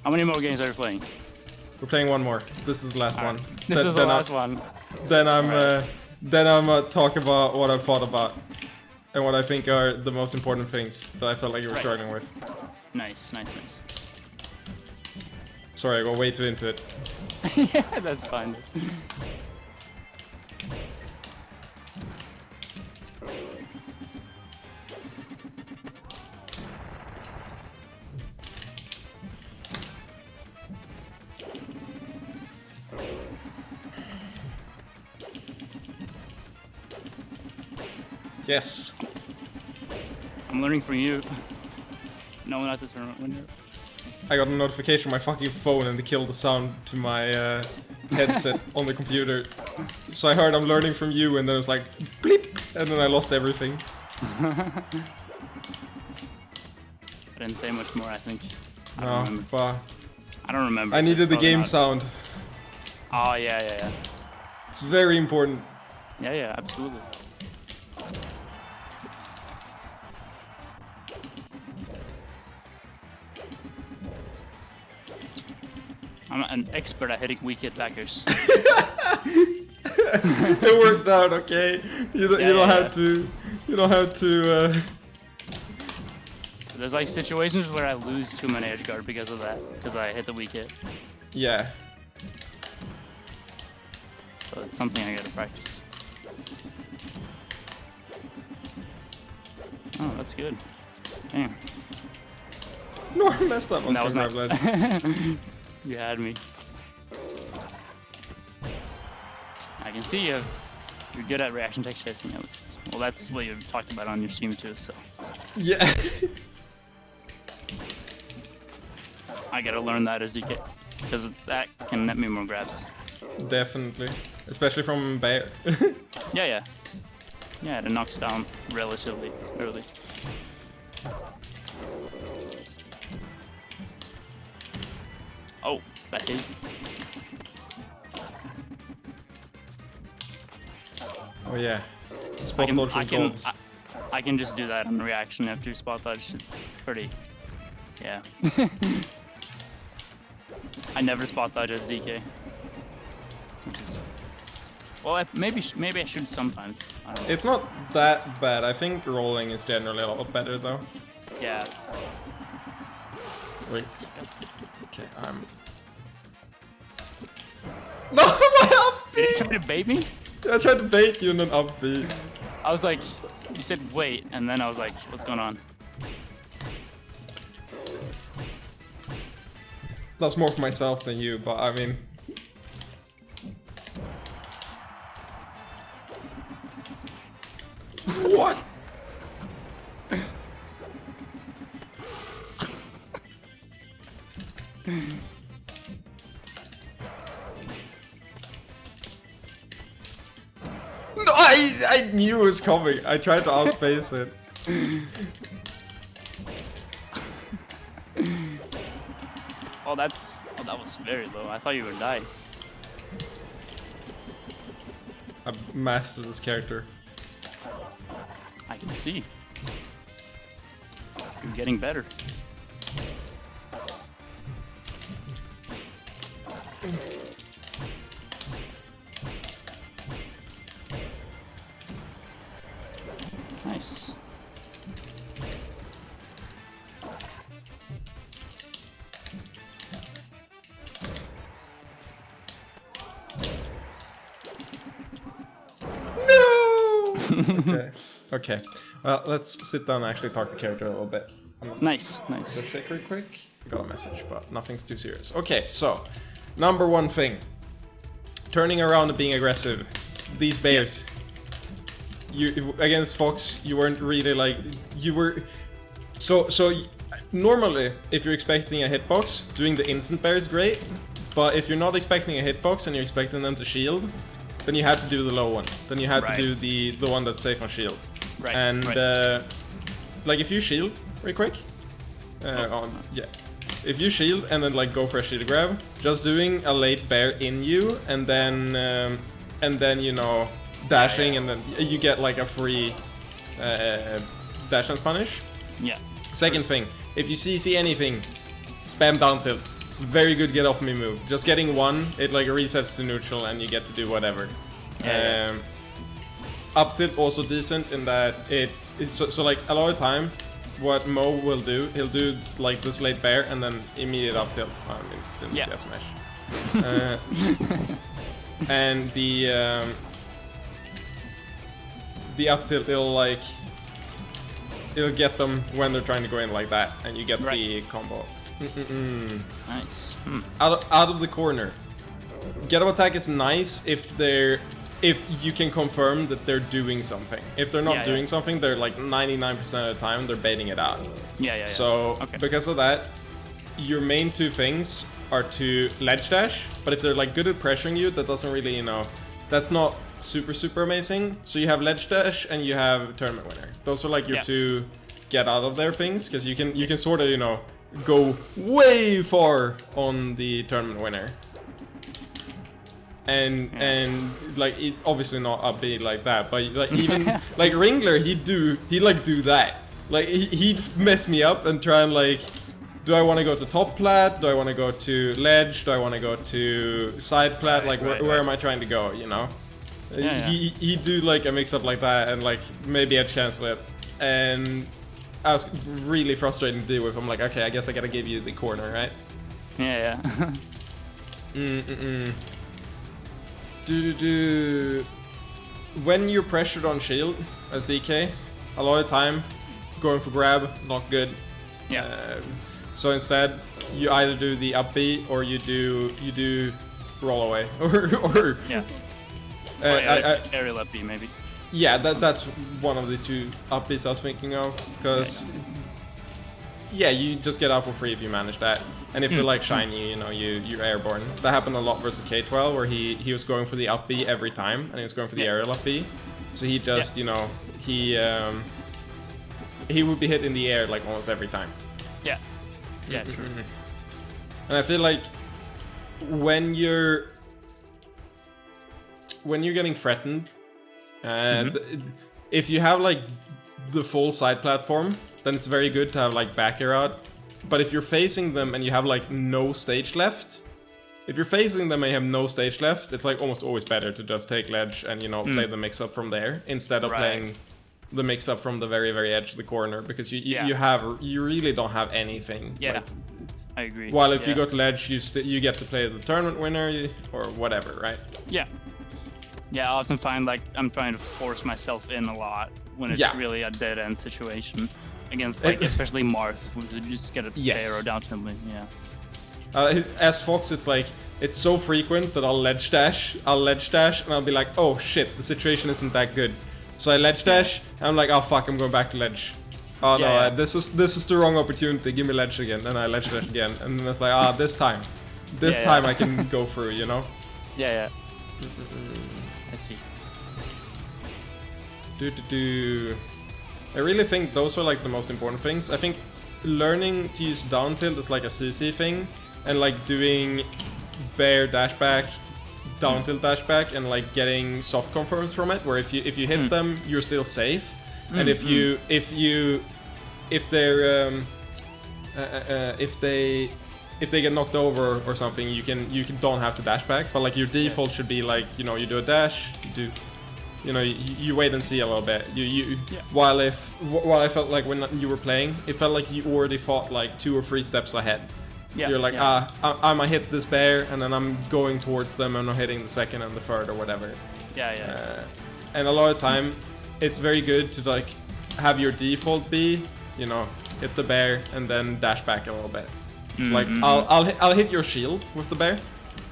How many more games are we playing? We're playing one more. This is the last one. This is the last one. Then I'm Alright. talk about what I thought about and what I think are the most important things that I felt like you were Right. struggling with. Nice, nice, nice. Sorry, I got way too into it. Yeah, that's fine. Yes. I'm learning from you. No, not the tournament winner. I got a notification on my fucking phone and it killed the sound to my headset on the computer. So I heard I'm learning from you and then it's like bleep and then I lost everything. I didn't say much more, I think. I don't No, remember. but I don't remember. I so needed the probably game not. sound. Oh, yeah. It's very important. Yeah, absolutely. I'm an expert at hitting weak hit backers. It worked out, okay? You don't have to. You don't have to. There's like situations where I lose too many edge guard because of that, because I hit the weak hit. Yeah. So it's something I gotta practice. Oh, that's good. Damn. No, I messed up on That was grab not- ledge. You had me. I can see you're good at reaction tech chasing at least. Well, that's what you talked about on your stream too, so. Yeah. I gotta learn that as DK, because that can net me more grabs. Definitely. Especially from Bear. Yeah, it knocks down relatively early. Oh, that hit. Oh yeah. Spot dodge and golds. I can just do that on reaction after spot dodge. It's pretty, yeah. I never spot dodge as DK. Just, well, maybe I should sometimes. I don't know. It's not that bad. I think rolling is generally a lot better though. Yeah. Wait. Okay, I'm. No, my Did you up try to bait me? I tried to bait you and then up B. I was like, you said wait, and then I was like, what's going on? That's more for myself than you, but I mean. What? No, I knew it was coming. I tried to outspace it. Oh, that was very low. I thought you would die. I mastered this character. I can see. You're getting better. Nice. No! Okay. Okay. Well, let's sit down and actually talk the character a little bit. Nice. Just check real quick. Got a message, but nothing's too serious. Okay, so number one thing. Turning around and being aggressive. These bears. You against Fox, you weren't really like you were so normally if you're expecting a hitbox, doing the instant bear is great, but if you're not expecting a hitbox and you're expecting them to shield, then you have to do the low one. Then you have to do the one that's safe on shield. Right. And like if you shield real quick, yeah. If you shield and then like go for a shield grab, just doing a late bear in you and then you know dashing and then you get like a free dash and punish. Yeah. Second thing, if you see anything, spam down tilt. Very good get off me move. Just getting one, it like resets to neutral and you get to do whatever. Up tilt also decent in that it's so like a lot of time what Mo will do, he'll do like this late bear and then immediate up tilt. I mean, didn't get smash. And the up tilt, it'll get them when they're trying to go in like that, and you get the combo. Nice. Out of the corner. Get up attack is nice if they're if you can confirm that they're doing something. If they're not doing something, they're like 99% of the time they're baiting it out. So because of that, your main two things are to ledge dash, but if they're like good at pressuring you, that doesn't really, you know, that's not super amazing. So you have ledge dash and you have tournament winner. Those are like your two get out of there things, because you can sort of, you know, go way far on the tournament winner. And like it, obviously not upbeat like that, but like even like Ringler, he'd do that. Like he'd mess me up and try and like, do I want to go to top plat? Do I want to go to ledge? Do I want to go to side plat? Like where am I trying to go? You know, he'd do like a mix up like that and like maybe edge cancel it, and I was really frustrated to deal with. I'm like, okay, I guess I gotta give you the corner, right? When you're pressured on shield as DK, a lot of time going for grab, not good. So instead, you either do the up B or you do roll away or aerial up B maybe. Yeah, that's one of the two up Bs I was thinking of, because you just get out for free if you manage that. And if they like shine you, you know, you're airborne. That happened a lot versus K12, where he was going for the up B every time, and he was going for the aerial up B. So he just, you know, he would be hit in the air like almost every time. True. And I feel like when you're getting threatened, and if you have like the full side platform, then it's very good to have like back air out. But if you're facing them and you have like no stage left, it's like almost always better to just take ledge and, you know, play the mix up from there instead of playing the mix up from the very edge of the corner, because you really don't have anything. Like, I agree. While if you go to ledge, you get to play the tournament winner or whatever, right? I often find like I'm trying to force myself in a lot when it's really a dead end situation against like especially Marth, who just get a arrow down to him. As Fox, it's like it's so frequent that I'll ledge dash, and I'll be like, oh shit, the situation isn't that good. So I ledge dash, and I'm like, oh fuck, I'm going back to ledge. Oh no, this is the wrong opportunity. Give me ledge again, and I ledge dash again, and then it's like, this time I can go through, you know? I see. I really think those are like the most important things. I think learning to use down tilt is like a CC thing, and like doing bear dash back, down tilt dash back, and like getting soft confirms from it, where if you hit them, you're still safe, and if they get knocked over or something, you don't have to dash back, but like your default should be like, you know, you do a dash, you wait and see a little bit. While I felt like when you were playing, it felt like you already fought like 2 or 3 steps ahead. You're like, I'm gonna hit this bear, and then I'm going towards them, and I'm hitting the second and the third or whatever. And a lot of time, it's very good to like have your default be, you know, hit the bear and then dash back a little bit. So like I'll hit your shield with the bear,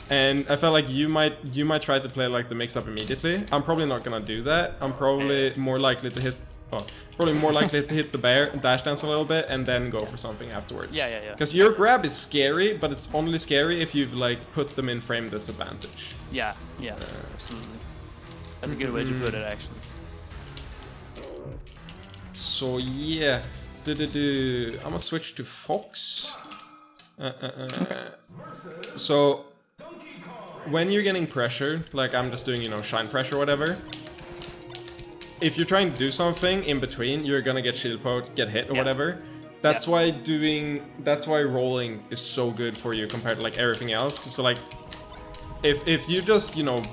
and I felt like you might try to play like the mix up immediately. I'm probably not gonna do that. I'm probably more likely to hit the bear, dash dance a little bit, and then go for something afterwards. Because your grab is scary, but it's only scary if you've like put them in frame disadvantage. Absolutely. That's a good way to put it, actually. So yeah, I'm gonna switch to Fox. So when you're getting pressured, like I'm just doing, you know, shine pressure or whatever, if you're trying to do something in between, you're gonna get shield poke, get hit or whatever. That's why rolling is so good for you compared to like everything else. So like if you just, you know,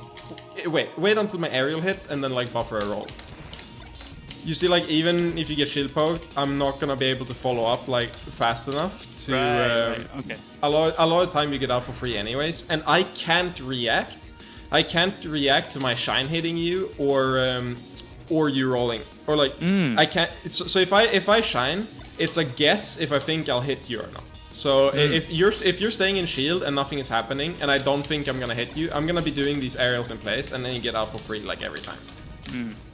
wait until my aerial hits and then like buffer a roll. You see, like, even if you get shield poked, I'm not gonna be able to follow up like fast enough to. Okay. A lot of time you get out for free anyways, and I can't react. I can't react to my shine hitting you or you rolling, or like I can't. So if I shine, it's a guess if I think I'll hit you or not. So if you're staying in shield and nothing is happening, and I don't think I'm gonna hit you, I'm gonna be doing these aerials in place, and then you get out for free like every time.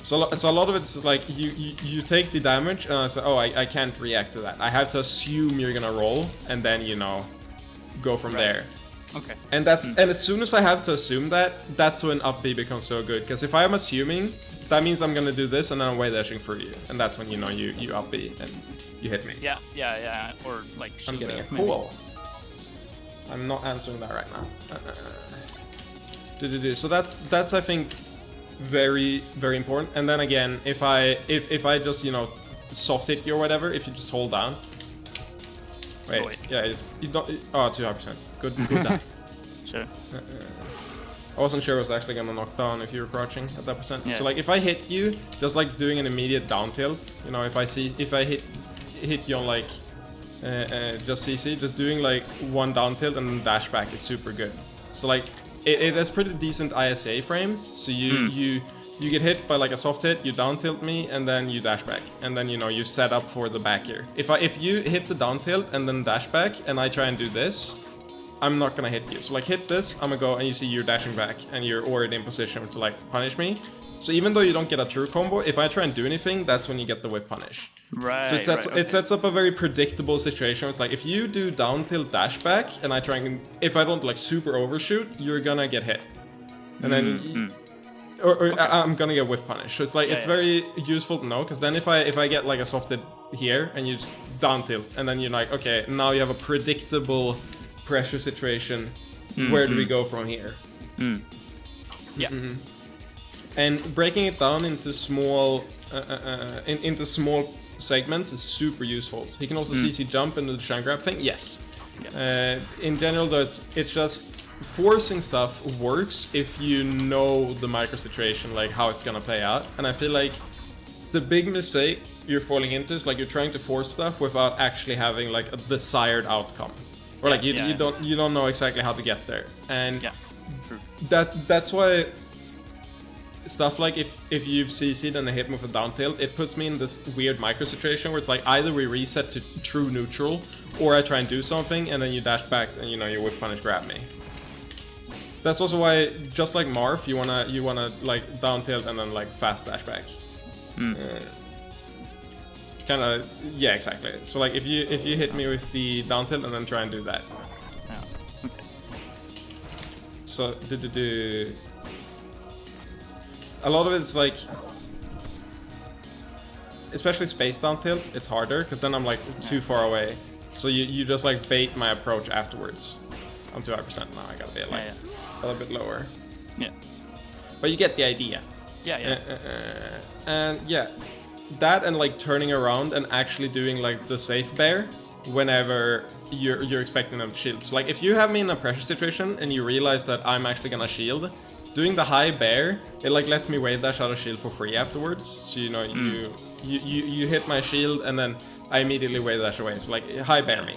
So a lot of it's like you take the damage, and I say, oh, I can't react to that. I have to assume you're gonna roll, and then go from there. Okay. And that's and as soon as I have to assume that, that's when up B becomes so good. Because if I'm assuming, that means I'm gonna do this, and then I'm way dashing for you, and that's when you up B and you hit me. Yeah. Or like. I'm getting a cool. I'm not answering that right now. So that's I think very very important. And then again, if I just soft hit you or whatever, if you just hold down. Wait. Yeah, you don't. Oh, 200%. Good down. Sure. I wasn't sure it was actually gonna knock down if you were crouching at that percent. Yeah. So like if I hit you, just like doing an immediate down tilt, if I hit you on like just CC, just doing like one down tilt and then dash back is super good. So like it has pretty decent ISA frames. So you get hit by like a soft hit, you down tilt me, and then you dash back, and then you set up for the back here. If you hit the down tilt and then dash back, and I try and do this, I'm not gonna hit you. So like hit this, I'm gonna go, and you see you're dashing back, and you're already in position to like punish me. So even though you don't get a true combo, if I try and do anything, that's when you get the whiff punish. Right. So it sets up a very predictable situation. It's like if you do down tilt dash back, and I try and if I don't like super overshoot, you're gonna get hit, and then. I'm gonna get whiff punish. So it's like it's very useful to know, because then if I get like a soft hit here and you just down tilt, and then you're like, okay, now you have a predictable pressure situation. Where do we go from here? Yeah. And breaking it down into small into small segments is super useful. So he can also CC jump into the shine grab thing. Yes. Yeah. In general, though, it's just forcing stuff works if you know the micro situation, like how it's gonna play out. And I feel like the big mistake you're falling into is like you're trying to force stuff without actually having like a desired outcome, or like you don't know exactly how to get there. And true. That's why stuff like if you've CC'd and I hit me with a down tilt, it puts me in this weird micro situation where it's like either we reset to true neutral, or I try and do something and then you dash back and you whip punish grab me. That's also why, just like Marth, you wanna like down tilt and then like fast dash back. Kinda, yeah, exactly. So like if you hit me with the down tilt and then try and do that. Yeah. Okay. So a lot of it's like, especially space down tilt, it's harder because then I'm like too far away. So you just like bait my approach afterwards. I'm 200% now. I gotta be like a little bit lower. Yeah. But you get the idea. Yeah. And yeah, that and like turning around and actually doing like the safe bear whenever you're expecting them to shield. So like if you have me in a pressure situation and you realize that I'm actually gonna shield, doing the high bear, it like lets me wave dash out of shield for free afterwards. So you hit my shield and then I immediately wave dash away. So like high bear me,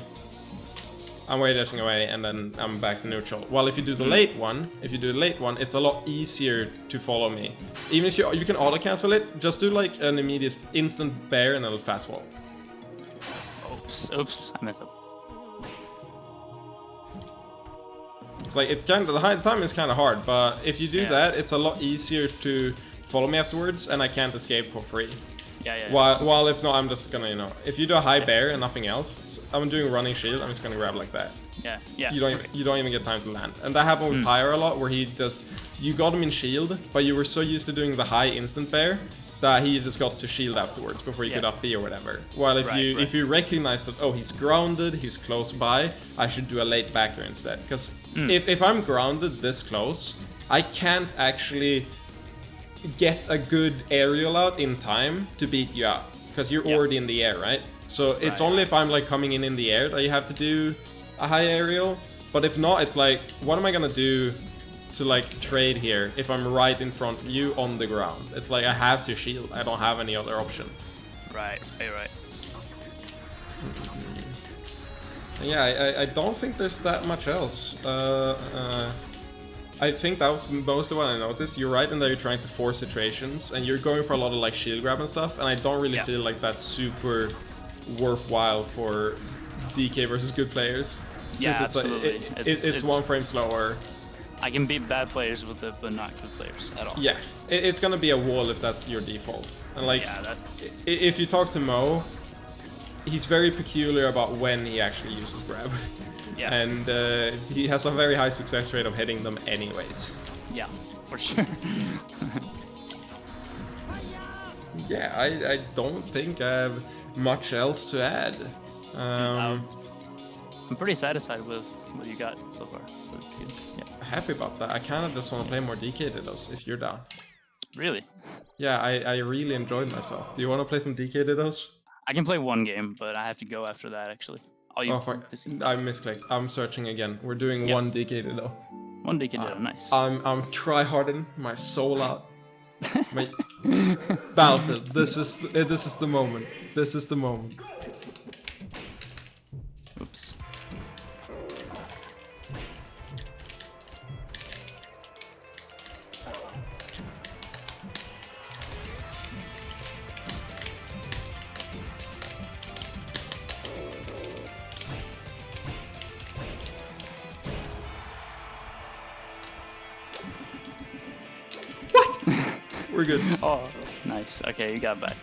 I'm wave dashing away and then I'm back to neutral. While if you do the late one, it's a lot easier to follow me. Even if you can auto cancel it, just do like an immediate instant bear and it'll fast fall. Oops, I messed up. It's like it's kind of the high time is kind of hard, but if you do that, it's a lot easier to follow me afterwards, and I can't escape for free. Yeah. While if not, I'm just gonna if you do a high bear and nothing else, I'm doing running shield. I'm just gonna grab like that. Yeah. You don't even get time to land, and that happened with Pyre a lot, where you got him in shield, but you were so used to doing the high instant bear that he just got to shield afterwards before you could up B or whatever. While if you recognize that, oh, he's grounded, he's close by, I should do a late backer instead. Because if I'm grounded this close, I can't actually get a good aerial out in time to beat you out, because you're already in the air, right? So it's only if I'm like coming in the air that you have to do a high aerial. But if not, it's like, what am I gonna do to like trade here if I'm right in front of you on the ground? It's like I have to shield. I don't have any other option. Right. Yeah, I don't think there's that much else. I think that was mostly what I noticed. You're right in that you're trying to force situations and you're going for a lot of like shield grab and stuff, and I don't really feel like that's super worthwhile for DK versus good players. Yeah, Since absolutely. It's 1 frame slower. I can beat bad players with it, but not good players at all. Yeah, it's gonna be a wall if that's your default. And like, Yeah, if you talk to Mo, he's very peculiar about when he actually uses grab. Yeah. And he has a very high success rate of hitting them anyways. Yeah, for sure. Yeah, I don't think I have much else to add. I'm pretty satisfied with what you got so far, so it's good. Yeah. Happy about that. I kind of just want to play more DK Dittos if you're down. Really? Yeah, I really enjoyed myself. Do you want to play some DK Dittos? I can play 1 game, but I have to go after that actually. Oh, fuck. I misclicked. I'm searching again. We're doing 1 DK Ditto. 1 DK Ditto, nice. I'm try-harding my soul out. My Battlefield. This is the moment. This is the moment. Oops. We're good. Oh, nice. Okay, you got back.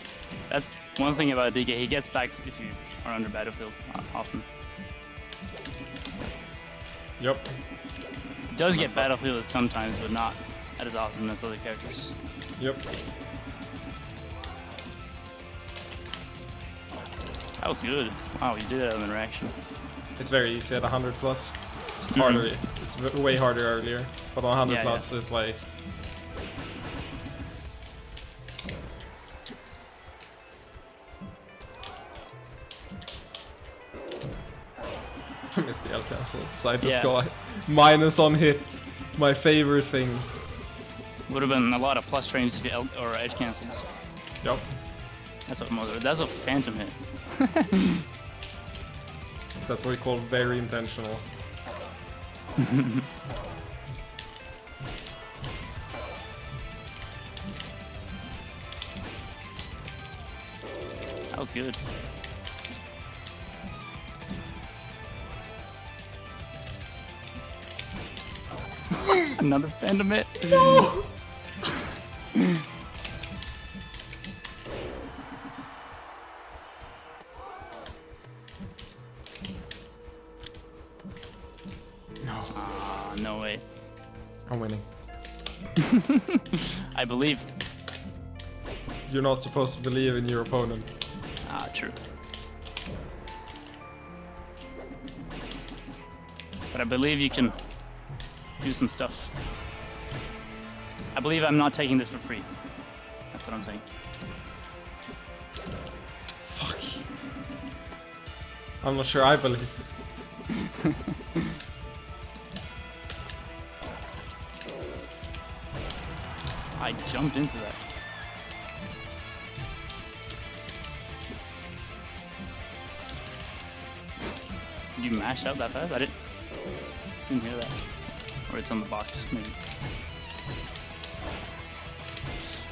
That's one thing about DK. He gets back if you are under Battlefield often. Yep. He does get Battlefield sometimes, but not as often as other characters. Yep. That was good. Wow, you did that on interaction. It's very easy at 100 plus. It's harder. It's way harder earlier, but on 100 plus, it's like. I missed the L castle, so I just got minus on hit. My favorite thing. Would have been a lot of plus frames if you or edge cancels. Yep. That's what most. That's a phantom hit. That's what we call very intentional. That was good. Another phantom hit. No! No way. I'm winning. I believe. You're not supposed to believe in your opponent. Ah, true. But I believe you can do some stuff. I believe I'm not taking this for free. That's what I'm saying. Fuck. I'm not sure I believe. I jumped into that. Did you mash out that fast? I didn't hear that. Or it's on the box, maybe.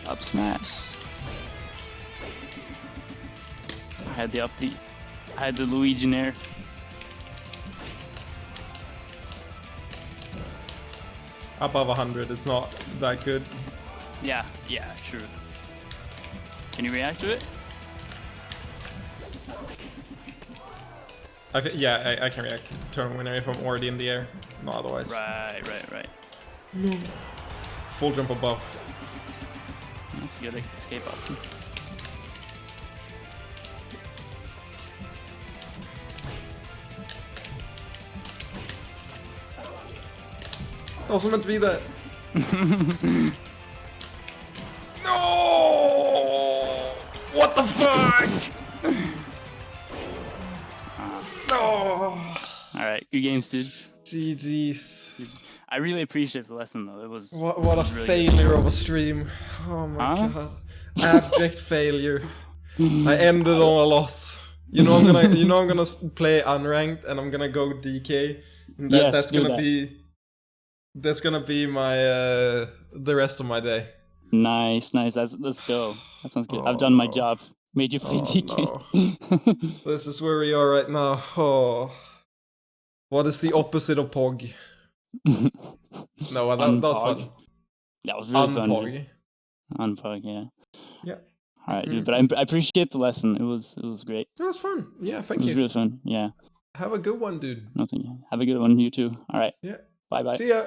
Up smash. I had the upbeat. I had the Luigi Nair. Above 100, it's not that good. Yeah, true. Can you react to it? I can react to turn winner if I'm already in the air. Not otherwise. Right. No. Full jump above. That's a good escape option. That wasn't meant to be that. No! What the fuck? No! Alright, good games, dude. GG's. I really appreciate the lesson, though. It was. What a really failure of a stream. Oh my god. Abject failure. I ended on a loss. You know I'm gonna play unranked and I'm gonna go DK. And that's gonna be my the rest of my day. Nice. Let's go. That sounds good. I've done my job. made you play DK. No. This is where we are right now. Oh. What is the opposite of Pog? No, that was fun. That was really fun. Unpog. Unpog, yeah. Yeah. All right, dude. But I appreciate the lesson. It was great. It was fun. Yeah, thank you. It was really fun. Yeah. Have a good one, dude. Nothing. Have a good one, you too. All right. Yeah. Bye bye. See ya.